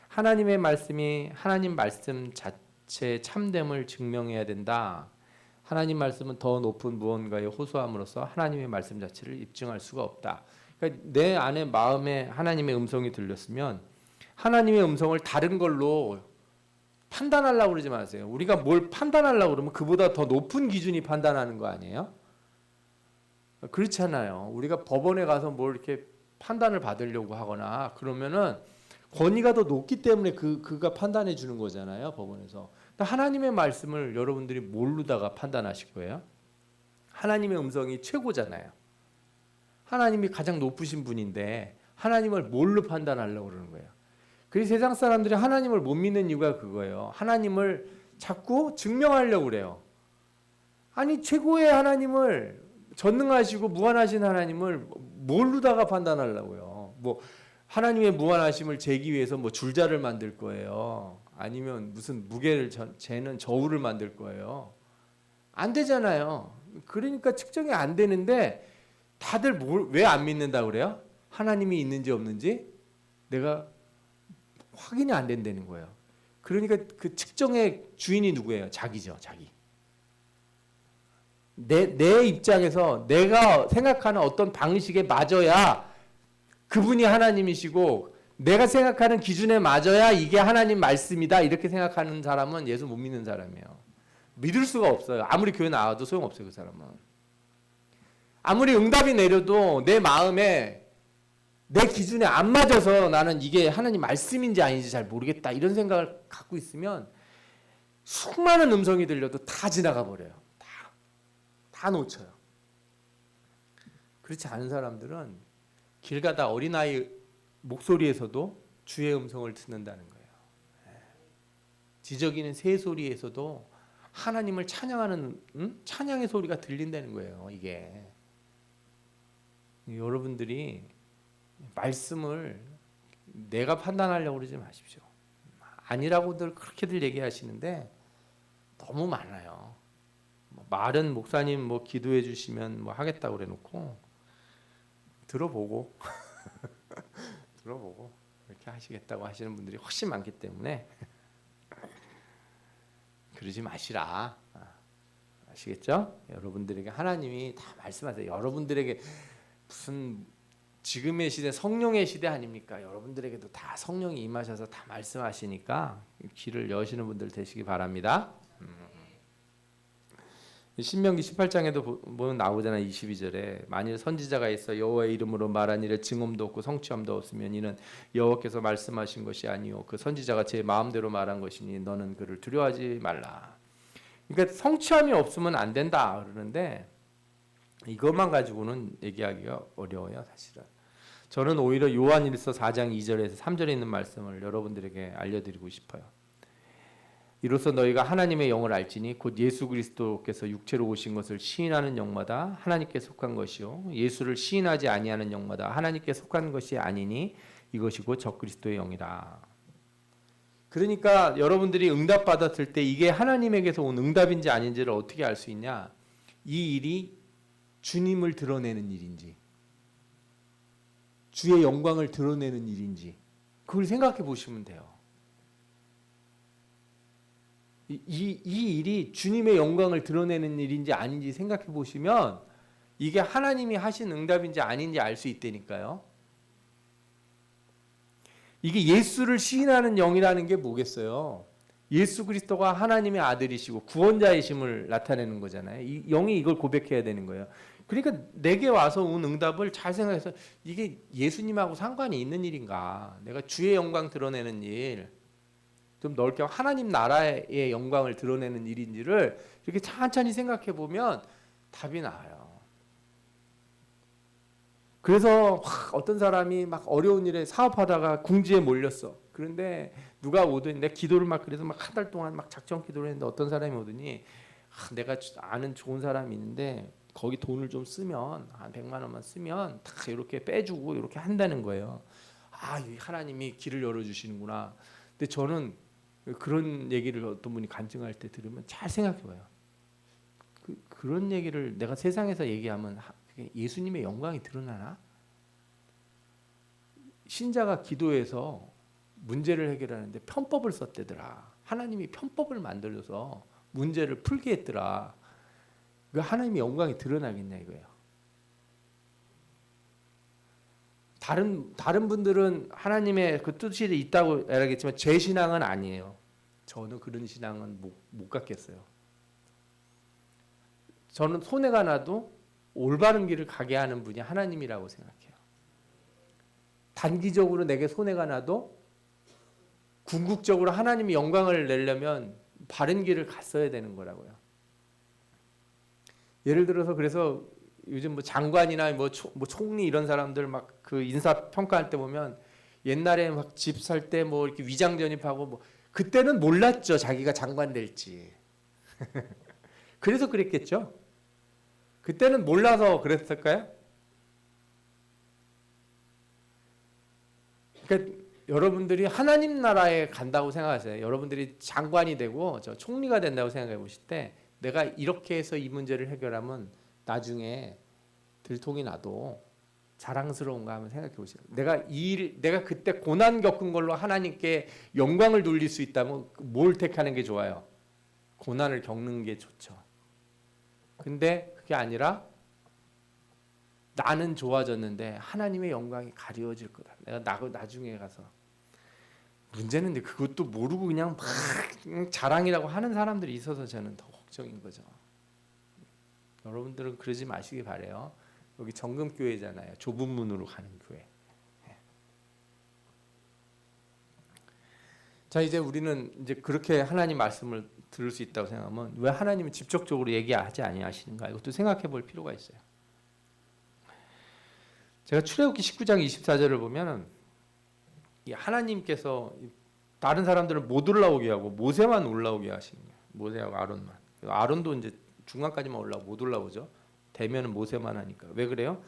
[SPEAKER 1] 하나님의 말씀이 하나님 말씀 자체의 참됨을 증명해야 된다. 하나님 말씀은 더 높은 무언가에 호소함으로써 하나님의 말씀 자체를 입증할 수가 없다. 그러니까 내 안에 마음에 하나님의 음성이 들렸으면 하나님의 음성을 다른 걸로 판단하려고 그러지 마세요. 우리가 뭘 판단하려고 그러면 그보다 더 높은 기준이 판단하는 거 아니에요? 그렇잖아요. 우리가 법원에 가서 뭘 이렇게 판단을 받으려고 하거나 그러면은 권위가 더 높기 때문에 그가 판단해 주는 거잖아요. 법원에서. 하나님의 말씀을 여러분들이 모르다가 판단하실 거예요. 하나님의 음성이 최고잖아요. 하나님이 가장 높으신 분인데 하나님을 뭘로 판단하려고 그러는 거예요. 그래서 세상 사람들이 하나님을 못 믿는 이유가 그거예요. 하나님을 자꾸 증명하려고 그래요. 아니 최고의 하나님을 전능하시고 무한하신 하나님을 뭘로다가 판단하려고요? 뭐 하나님의 무한하심을 재기 위해서 뭐 줄자를 만들 거예요. 아니면 무슨 무게를 재는 저울을 만들 거예요. 안 되잖아요. 그러니까 측정이 안 되는데 다들 왜 안 믿는다 그래요? 하나님이 있는지 없는지 내가 확인이 안 된다는 거예요. 그러니까 그 측정의 주인이 누구예요? 자기죠, 자기. 내 입장에서 내가 생각하는 어떤 방식에 맞아야 그분이 하나님이시고 내가 생각하는 기준에 맞아야 이게 하나님 말씀이다 이렇게 생각하는 사람은 예수 못 믿는 사람이에요. 믿을 수가 없어요. 아무리 교회 나와도 소용없어요. 그 사람은. 아무리 응답이 내려도 내 마음에 내 기준에 안 맞아서 나는 이게 하나님 말씀인지 아닌지 잘 모르겠다 이런 생각을 갖고 있으면 수많은 음성이 들려도 다 지나가 버려요. 다 놓쳐요. 그렇지 않은 사람들은 길 가다 어린아이 목소리에서도 주의 음성을 듣는다는 거예요. 지저귀는 새 소리에서도 하나님을 찬양하는 찬양의 소리가 들린다는 거예요. 이게 여러분들이 말씀을 내가 판단하려고 그러지 마십시오. 아니라고들 그렇게들 얘기하시는데 너무 많아요. 말은 목사님 뭐 기도해 주시면 뭐 하겠다고 그래 놓고 들어보고 들어보고 이렇게 하시겠다고 하시는 분들이 훨씬 많기 때문에 그러지 마시라. 아시겠죠? 여러분들에게 하나님이 다 말씀하세요. 여러분들에게 무슨 지금의 시대 성령의 시대 아닙니까? 여러분들에게도 다 성령이 임하셔서 다 말씀하시니까 귀를 여시는 분들 되시기 바랍니다. 신명기 18장에도 보면 나오잖아요. 22절에 만일 선지자가 있어 여호와의 이름으로 말한 일에 증언도 없고 성취함도 없으면 이는 여호와께서 말씀하신 것이 아니요 그 선지자가 제 마음대로 말한 것이니 너는 그를 두려워하지 말라. 그러니까 성취함이 없으면 안 된다 그러는데 이것만 가지고는 얘기하기가 어려워요. 사실은 저는 오히려 요한일서 4장 2절에서 3절에 있는 말씀을 여러분들에게 알려드리고 싶어요. 이로써 너희가 하나님의 영을 알지니 곧 예수 그리스도께서 육체로 오신 것을 시인하는 영마다 하나님께 속한 것이요 예수를 시인하지 아니하는 영마다 하나님께 속한 것이 아니니 이것이 곧 적그리스도의 영이라. 그러니까 여러분들이 응답 받았을 때 이게 하나님에게서 온 응답인지 아닌지를 어떻게 알 수 있냐? 이 일이 주님을 드러내는 일인지 주의 영광을 드러내는 일인지 그걸 생각해 보시면 돼요. 이 일이 주님의 영광을 드러내는 일인지 아닌지 생각해 보시면 이게 하나님이 하신 응답인지 아닌지 알 수 있다니까요. 이게 예수를 시인하는 영이라는 게 뭐겠어요? 예수 그리스도가 하나님의 아들이시고 구원자이심을 나타내는 거잖아요. 이 영이 이걸 고백해야 되는 거예요. 그러니까 내게 와서 온 응답을 잘 생각해서 이게 예수님하고 상관이 있는 일인가? 내가 주의 영광 드러내는 일, 좀 넓게 하나님 나라의 영광을 드러내는 일인지를 이렇게 천천히 생각해 보면 답이 나와요. 그래서 어떤 사람이 막 어려운 일에 사업하다가 궁지에 몰렸어. 그런데 누가 오더니 내가 기도를 막 그래서 막 한 달 동안 막 작정 기도를 했는데 어떤 사람이 오더니 내가 아는 좋은 사람이 있는데 거기 돈을 좀 쓰면 한 100만 원만 쓰면 다 이렇게 빼주고 이렇게 한다는 거예요. 하나님이 길을 열어주시는구나. 근데 저는 그런 얘기를 어떤 분이 간증할 때 들으면 잘 생각해봐요. 그런 얘기를 내가 세상에서 얘기하면 예수님의 영광이 드러나나? 신자가 기도해서 문제를 해결하는데 편법을 썼대더라. 하나님이 편법을 만들어서 문제를 풀게 했더라. 그 하나님의 영광이 드러나겠냐 이거예요. 다른 분들은 하나님의 그 뜻이 있다고 알겠지만 제 신앙은 아니에요. 저는 그런 신앙은 못 갖겠어요. 저는 손해가 나도 올바른 길을 가게 하는 분이 하나님이라고 생각해요. 단기적으로 내게 손해가 나도 궁극적으로 하나님이 영광을 내려면 바른 길을 갔어야 되는 거라고요. 예를 들어서 그래서 요즘 뭐 장관이나 뭐 총리 이런 사람들 막 그 인사 평가할 때 보면 옛날에 막 집 살 때 뭐 이렇게 위장 전입하고 뭐 그때는 몰랐죠. 자기가 장관 될지. 그래서 그랬겠죠. 그때는 몰라서 그랬을까요? 그러니까 여러분들이 하나님 나라에 간다고 생각하세요. 여러분들이 장관이 되고 저 총리가 된다고 생각해 보실 때 내가 이렇게 해서 이 문제를 해결하면 나중에 들통이 나도 자랑스러운가 하면 생각해 보세요. 내가 그때 고난 겪은 걸로 하나님께 영광을 돌릴 수 있다면 뭘 택하는 게 좋아요? 고난을 겪는 게 좋죠. 근데 그게 아니라 나는 좋아졌는데 하나님의 영광이 가려질 거다. 내가 나중에 가서 문제는 그것도 모르고 그냥 막 자랑이라고 하는 사람들이 있어서 저는 더 걱정인 거죠. 여러분들은 그러지 마시기 바래요. 여기 정금교회잖아요. 좁은 문으로 가는 교회. 자, 이제 우리는 이제 그렇게 하나님 말씀을 들을 수 있다고 생각하면 왜 하나님은 직접적으로 얘기하지 아니하시는가? 이것도 생각해 볼 필요가 있어요. 제가 출애굽기 19장 24절을 보면은 하나님께서 다른 사람들을 못 올라오게 하고 모세만 올라오게 하시는 거예요. 모세하고 아론만. 아론도 이제 중간까지만 못 올라오죠. 대면은 모세만 하니까. 왜 그래요?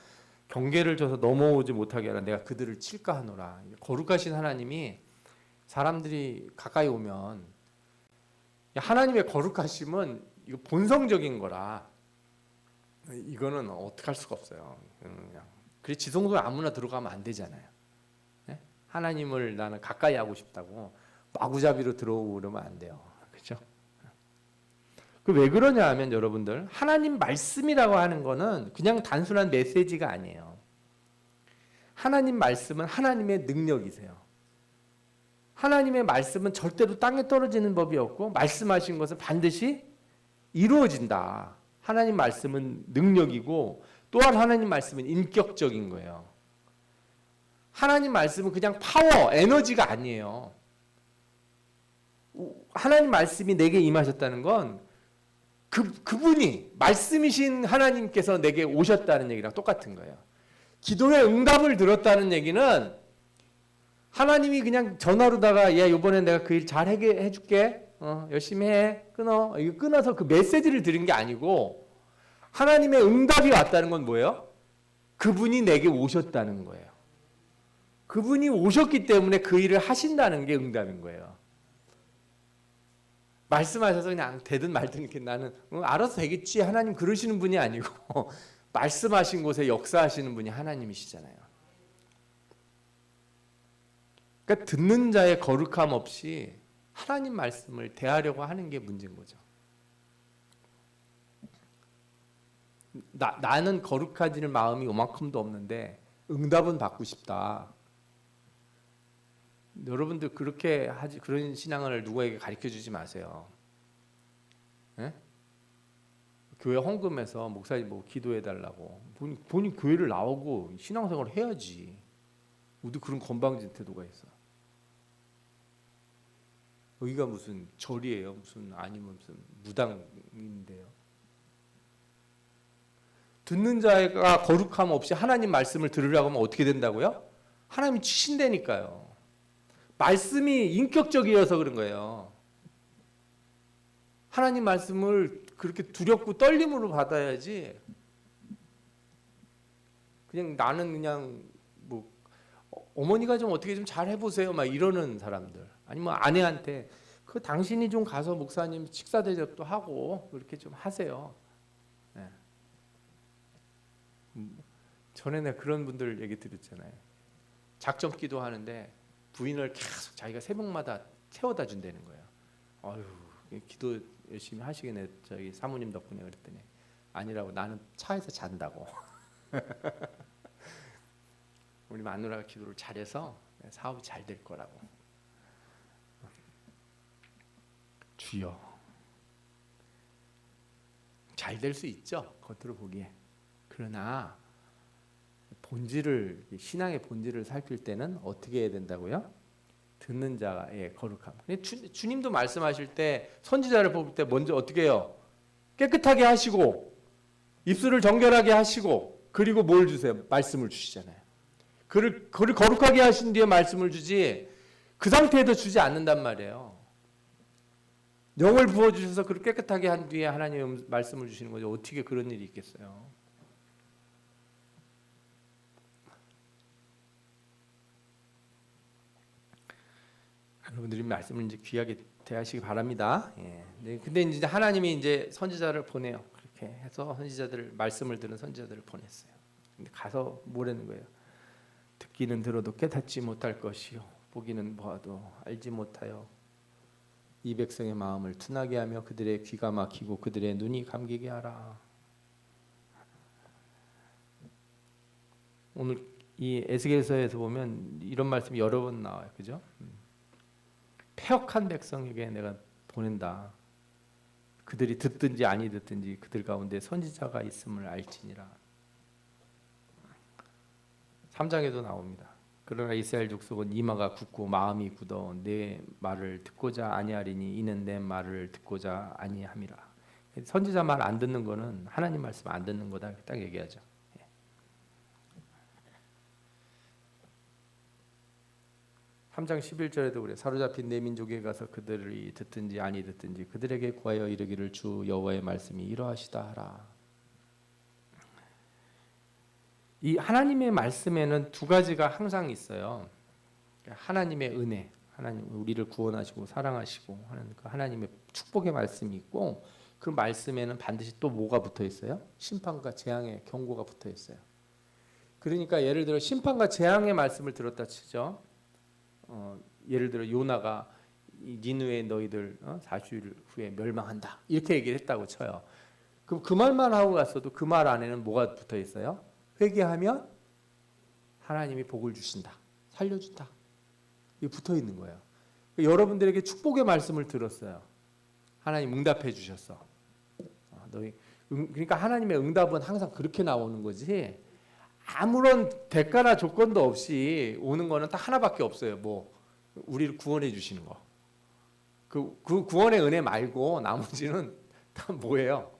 [SPEAKER 1] 경계를 줘서 넘어오지 못하게 하라. 내가 그들을 칠까 하노라. 거룩하신 하나님이 사람들이 가까이 오면 하나님의 거룩하심은 이거 본성적인 거라 이거는 어떻게 할 수가 없어요. 그냥. 그래 지성소에 아무나 들어가면 안 되잖아요. 네? 하나님을 나는 가까이 하고 싶다고 마구잡이로 들어오고 그러면 안 돼요. 그렇죠? 그 왜 그러냐 하면 여러분들 하나님 말씀이라고 하는 거는 그냥 단순한 메시지가 아니에요. 하나님 말씀은 하나님의 능력이세요. 하나님의 말씀은 절대로 땅에 떨어지는 법이 없고 말씀하신 것은 반드시 이루어진다. 하나님 말씀은 능력이고 또한 하나님 말씀은 인격적인 거예요. 하나님 말씀은 그냥 파워, 에너지가 아니에요. 하나님 말씀이 내게 임하셨다는 건 그분이 말씀이신 하나님께서 내게 오셨다는 얘기랑 똑같은 거예요. 기도의 응답을 들었다는 얘기는 하나님이 그냥 전화로다가 야 이번에 내가 그 일 잘 해줄게 열심히 해 끊어 이거 끊어서 그 메시지를 들은 게 아니고 하나님의 응답이 왔다는 건 뭐예요? 그분이 내게 오셨다는 거예요. 그분이 오셨기 때문에 그 일을 하신다는 게 응답인 거예요. 말씀하셔서 그냥 되든 말든 이렇게 나는 알아서 되겠지 하나님 그러시는 분이 아니고 말씀하신 곳에 역사하시는 분이 하나님이시잖아요. 그러니까 듣는 자의 거룩함 없이 하나님 말씀을 대하려고 하는 게 문제인 거죠. 나는 거룩하지는 마음이 요만큼도 없는데 응답은 받고 싶다. 여러분들 그렇게 그런 신앙을 누구에게 가르쳐주지 마세요. 예? 교회 헌금해서 목사님 뭐 기도해달라고 본인 교회를 나오고 신앙생활을 해야지. 어디 그런 건방진 태도가 있어. 여기가 무슨 절이에요? 무슨 아니면 무슨 무당인데요? 듣는 자가 거룩함 없이 하나님 말씀을 들으려고 하면 어떻게 된다고요? 하나님이 치신다니까요. 말씀이 인격적이어서 그런 거예요. 하나님 말씀을 그렇게 두렵고 떨림으로 받아야지. 그냥 나는 그냥 뭐 어머니가 좀 어떻게 좀 잘 해보세요 막 이러는 사람들 아니면 아내한테 그 당신이 좀 가서 목사님 식사 대접도 하고 그렇게 좀 하세요. 네. 전에 내가 그런 분들 얘기 들었잖아요. 작전 기도하는데 부인을 계속 자기가 새벽마다 채워다 준다는 거예요. 아유 기도 열심히 하시겠네 저희 사모님 덕분에 그랬더니 아니라고 나는 차에서 잔다고. 우리 마누라가 기도를 잘해서 사업이 잘 될 거라고. 주여 잘 될 수 있죠 겉으로 보기에. 그러나 본질을 신앙의 본질을 살필 때는 어떻게 해야 된다고요? 듣는 자의 거룩함. 주님도 말씀하실 때 선지자를 뽑을 때 먼저 어떻게 해요? 깨끗하게 하시고 입술을 정결하게 하시고 그리고 뭘 주세요? 말씀을 주시잖아요. 그를 거룩하게 하신 뒤에 말씀을 주지 그 상태에서 주지 않는단 말이에요. 영을 부어 주셔서 그렇게 깨끗하게 한 뒤에 하나님의 말씀을 주시는 거죠. 어떻게 그런 일이 있겠어요? 여러분들이 말씀을 이제 귀하게 대하시기 바랍니다. 예. 네, 근데 이제 하나님이 이제 선지자를 보내요. 그렇게 해서 선지자들을 말씀을 들은 선지자들을 보냈어요. 근데 가서 뭐라는 거예요? 듣기는 들어도 깨닫지 못할 것이요, 보기는 보아도 알지 못하여 이 백성의 마음을 둔하게 하며 그들의 귀가 막히고 그들의 눈이 감기게 하라. 오늘 이 에스겔서에서 보면 이런 말씀이 여러 번 나와요. 그죠? 패역한 백성에게 내가 보낸다. 그들이 듣든지 아니 듣든지 그들 가운데 선지자가 있음을 알지니라. 3장에도 나옵니다. 그러나 이스라엘 족속은 이마가 굳고 마음이 굳어 내 말을 듣고자 아니하리니 이는 내 말을 듣고자 아니함이라. 선지자 말 안 듣는 거는 하나님 말씀 안 듣는 거다, 딱 얘기하죠. 3장 11절에도 그래. 사로잡힌 내 민족에 가서 그들이 듣든지 아니 듣든지 그들에게 구하여 이르기를 주 여호와의 말씀이 이러하시다 하라. 이 하나님의 말씀에는 두 가지가 항상 있어요. 하나님의 은혜, 하나님 우리를 구원하시고 사랑하시고 하는 그 하나님의 축복의 말씀이 있고, 그 말씀에는 반드시 또 뭐가 붙어 있어요? 심판과 재앙의 경고가 붙어 있어요. 그러니까 예를 들어 심판과 재앙의 말씀을 들었다 치죠. 예를 들어 요나가 니느웨 너희들 40일 후에 멸망한다 이렇게 얘기를 했다고 쳐요. 그럼 그 말만 하고 갔어도 그 말 안에는 뭐가 붙어 있어요? 회개하면 하나님이 복을 주신다, 살려준다, 이게 붙어 있는 거예요. 그러니까 여러분들에게 축복의 말씀을 들었어요. 하나님 응답해 주셨어. 그러니까 하나님의 응답은 항상 그렇게 나오는 거지, 아무런 대가나 조건도 없이 오는 거는 딱 하나밖에 없어요. 뭐 우리를 구원해 주시는 거. 그 구원의 은혜 말고 나머지는 다 뭐예요?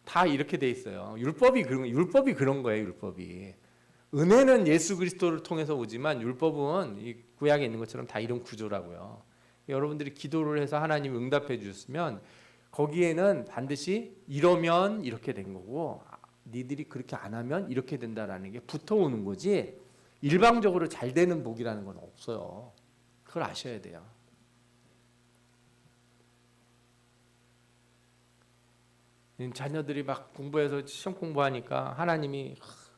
[SPEAKER 1] 다 이렇게 돼 있어요. 율법이 그런 거예요. 율법이. 은혜는 예수 그리스도를 통해서 오지만 율법은 이 구약에 있는 것처럼 다 이런 구조라고요. 여러분들이 기도를 해서 하나님이 응답해 주셨으면 거기에는 반드시 이러면 이렇게 된 거고, 니들이 그렇게 안 하면 이렇게 된다라는 게 붙어오는 거지, 일방적으로 잘 되는 복이라는 건 없어요. 그걸 아셔야 돼요. 자녀들이 막 공부해서 시험 공부하니까 하나님이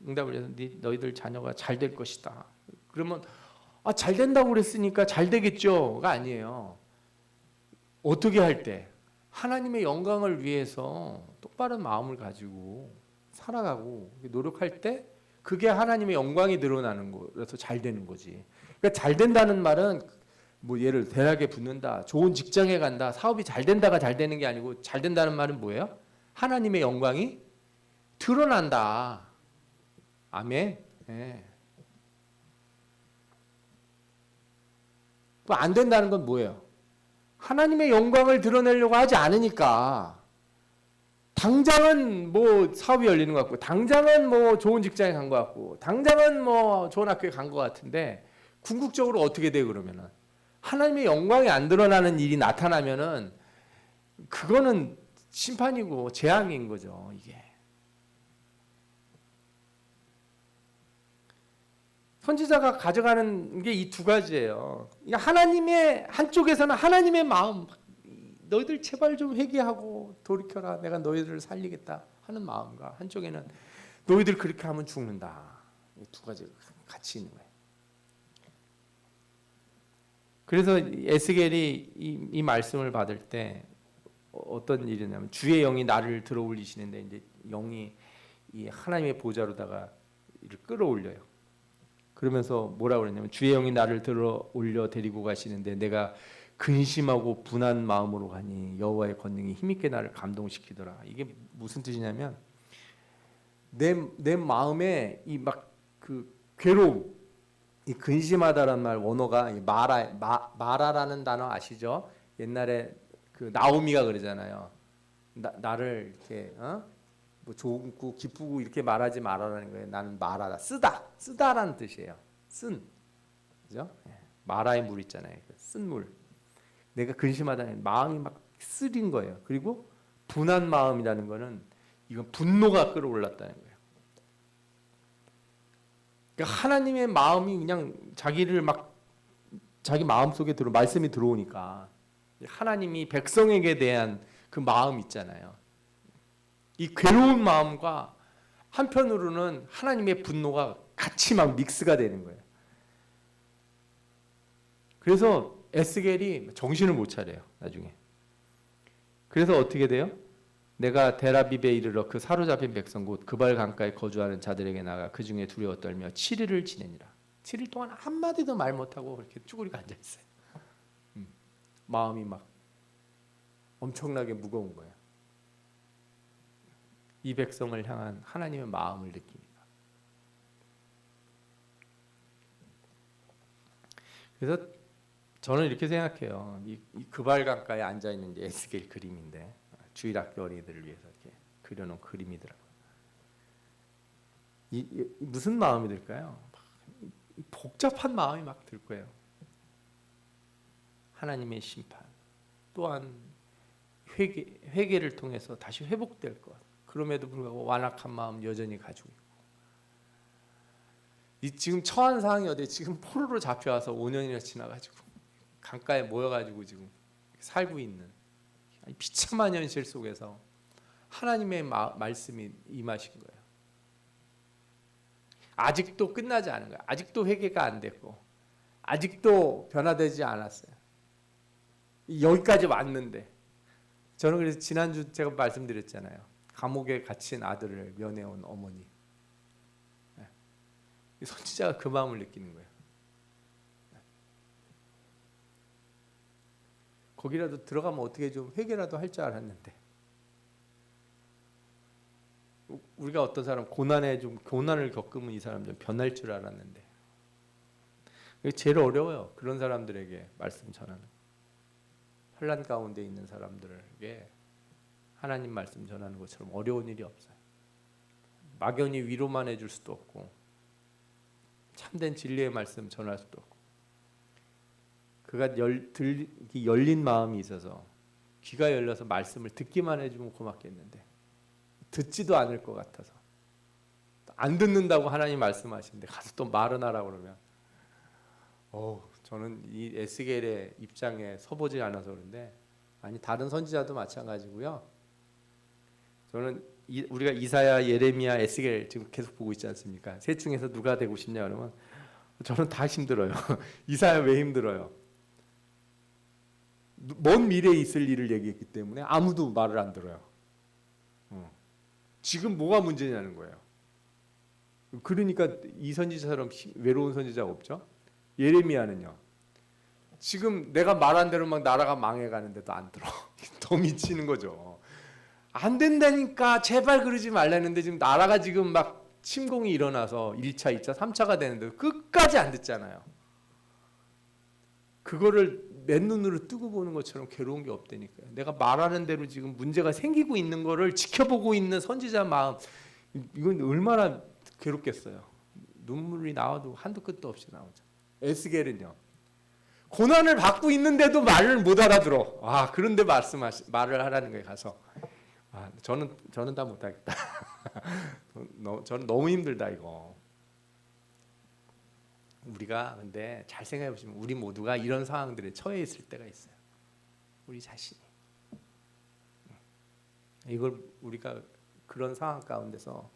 [SPEAKER 1] 응답을 해서 너희들 자녀가 잘 될 것이다. 그러면 잘 된다고 그랬으니까 잘 되겠죠가 아니에요. 어떻게 할 때? 하나님의 영광을 위해서 똑바른 마음을 가지고 살아가고 노력할 때 그게 하나님의 영광이 드러나는 거라서 잘 되는 거지. 그러니까 잘 된다는 말은 뭐 예를 대학에 붙는다, 좋은 직장에 간다, 사업이 잘 된다가 잘 되는 게 아니고, 잘 된다는 말은 뭐예요? 하나님의 영광이 드러난다. 아멘. 네. 안 된다는 건 뭐예요? 하나님의 영광을 드러내려고 하지 않으니까, 당장은 뭐 사업이 열리는 것 같고, 당장은 뭐 좋은 직장에 간 것 같고, 당장은 뭐 좋은 학교에 간 것 같은데, 궁극적으로 어떻게 돼요? 그러면은 하나님의 영광이 안 드러나는 일이 나타나면은 그거는 심판이고 재앙인 거죠. 이게 선지자가 가져가는 게 이 두 가지예요. 하나님의 한쪽에서는 하나님의 마음, 너희들 제발 좀 회개하고 돌이켜라, 내가 너희들을 살리겠다 하는 마음과, 한쪽에는 너희들 그렇게 하면 죽는다. 이 두 가지가 같이 있는 거예요. 그래서 에스겔이 이 말씀을 받을 때 어떤 일이냐면, 주의 영이 나를 들어 올리시는데, 이제 영이 이 하나님의 보좌로다가 이를 끌어올려요. 그러면서 뭐라고 그랬냐면, 주의 영이 나를 들어 올려 데리고 가시는데 내가 근심하고 분한 마음으로 가니 여호와의 권능이 힘있게 나를 감동시키더라. 이게 무슨 뜻이냐면, 내 마음에 이 막 그 괴로움, 이 근심하다라는 말 원어가 마라라는 단어 아시죠? 옛날에 그 나오미가 그러잖아요. 나를 이렇게 뭐 좋고 기쁘고 이렇게 말하지 말아라는 거예요. 나는 말하다, 쓰다라는 뜻이에요. 그죠? 마라의 물 있잖아요. 쓴 물. 내가 근심하다, 마음이 막 쓰린 거예요. 그리고 분한 마음이라는 거는 이건 분노가 끌어올랐다는 거예요. 그러니까 하나님의 마음이 그냥 자기를 막 자기 마음 속에 말씀이 들어오니까 하나님이 백성에게 대한 그 마음 있잖아요. 이 괴로운 마음과 한편으로는 하나님의 분노가 같이 막 믹스가 되는 거예요. 그래서 에스겔이 정신을 못 차려요, 나중에. 그래서 어떻게 돼요? 내가 데라비베에 이르러 그 사로잡힌 백성 곧 그발 강가에 거주하는 자들에게 나가 그 중에 두려워 떨며 7일을 지내니라. 7일 동안 한마디도 말 못하고 그렇게 쭈그리고 앉아있어요. 마음이 막 엄청나게 무거운 거예요. 이 백성을 향한 하나님의 마음을 느낍니다. 그래서 저는 이렇게 생각해요. 이 그발 강가에 앉아 있는 에스겔 그림인데 주일학교 어린이들을 위해서 이렇게 그려놓은 그림이더라고요. 무슨 마음이 들까요? 복잡한 마음이 막 들 거예요. 하나님의 심판, 또한 회개를 통해서 다시 회복될 것. 그럼에도 불구하고 완악한 마음 여전히 가지고 있고. 이 지금 처한 상황이 어디에 지금 포로로 잡혀와서 5년이나 지나가지고 강가에 모여가지고 지금 살고 있는 비참한 현실 속에서 하나님의 말씀이 임하신 거예요. 아직도 끝나지 않은 거예요. 아직도 회개가 안 됐고 아직도 변화되지 않았어요. 여기까지 왔는데 저는 그래서 지난주 제가 말씀드렸잖아요. 감옥에 갇힌 아들을 면회온 어머니. 선지자가 그 마음을 느끼는 거예요. 거기라도 들어가면 어떻게 좀 회개라도 할 줄 알았는데 우리가 어떤 사람 고난을 겪으면 이 사람 좀 변할 줄 알았는데 이게 제일 어려워요. 그런 사람들에게 말씀 전하는. 환난 가운데 있는 사람들에게 하나님 말씀 전하는 것처럼 어려운 일이 없어요. 막연히 위로만 해줄 수도 없고 참된 진리의 말씀 전할 수도 없고 그가 열린 마음이 있어서 귀가 열려서 말씀을 듣기만 해주면 고맙겠는데 듣지도 않을 것 같아서 안 듣는다고 하나님 말씀하시는데 가서 또 말은 하라고 그러면 저는 이 에스겔의 입장에 서보지 않아서 그런데 아니 다른 선지자도 마찬가지고요. 저는 우리가 이사야, 예레미야, 에스겔 지금 계속 보고 있지 않습니까? 셋 중에서 누가 되고 싶냐 그러면 저는 다 힘들어요. 이사야 왜 힘들어요? 먼 미래에 있을 일을 얘기했기 때문에 아무도 말을 안 들어요. 지금 뭐가 문제냐는 거예요. 그러니까 이 선지자처럼 외로운 선지자가 없죠. 예레미야는요. 지금 내가 말한 대로 막 나라가 망해가는데도 안 들어. 더 미치는 거죠. 안 된다니까 제발 그러지 말라는데 지금 나라가 지금 막 침공이 일어나서 1차, 2차, 3차가 되는데 끝까지 안 듣잖아요. 그거를 맨눈으로 뜨고 보는 것처럼 괴로운 게 없다니까요. 내가 말하는 대로 지금 문제가 생기고 있는 거를 지켜보고 있는 선지자 마음 이건 얼마나 괴롭겠어요. 눈물이 나와도 한도 끝도 없이 나오죠. 에스겔은요. 고난을 받고 있는데도 말을 못 알아들어. 그런데 말을 하라는 거예요. 가서. 저는 다 못하겠다. 저는 너무 힘들다 이거. 우리가 근데 잘 생각해 보시면 우리 모두가 이런 상황들에 처해 있을 때가 있어요. 우리 자신이. 이걸 우리가 그런 상황 가운데서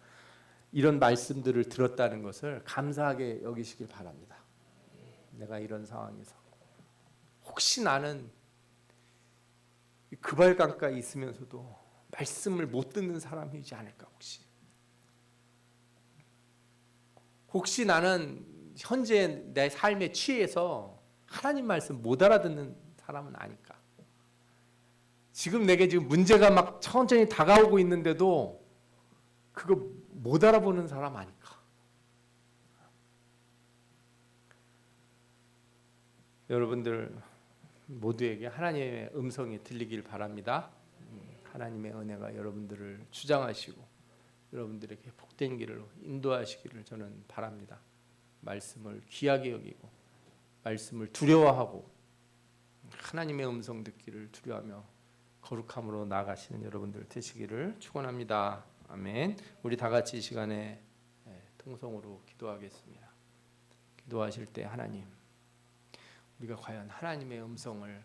[SPEAKER 1] 이런 말씀들을 들었다는 것을 감사하게 여기시길 바랍니다. 내가 이런 상황에서 혹시 나는 그발강가에 있으면서도 말씀을 못 듣는 사람이지 않을까 혹시 나는 현재 내 삶에 취해서 하나님 말씀 못 알아듣는 사람은 아닐까? 지금 내게 지금 문제가 막 천천히 다가오고 있는데도 그거 못 알아보는 사람 아닐까? 여러분들 모두에게 하나님의 음성이 들리길 바랍니다. 하나님의 은혜가 여러분들을 주장하시고 여러분들에게 복된 길로 인도하시기를 저는 바랍니다. 말씀을 귀하게 여기고 말씀을 두려워하고 하나님의 음성 듣기를 두려워하며 거룩함으로 나아가시는 여러분들 되시기를 축원합니다. 아멘. 우리 다 같이 이 시간에 통성으로 기도하겠습니다. 기도하실 때 하나님, 우리가 과연 하나님의 음성을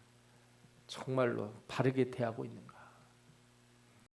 [SPEAKER 1] 정말로 바르게 대하고 있는가?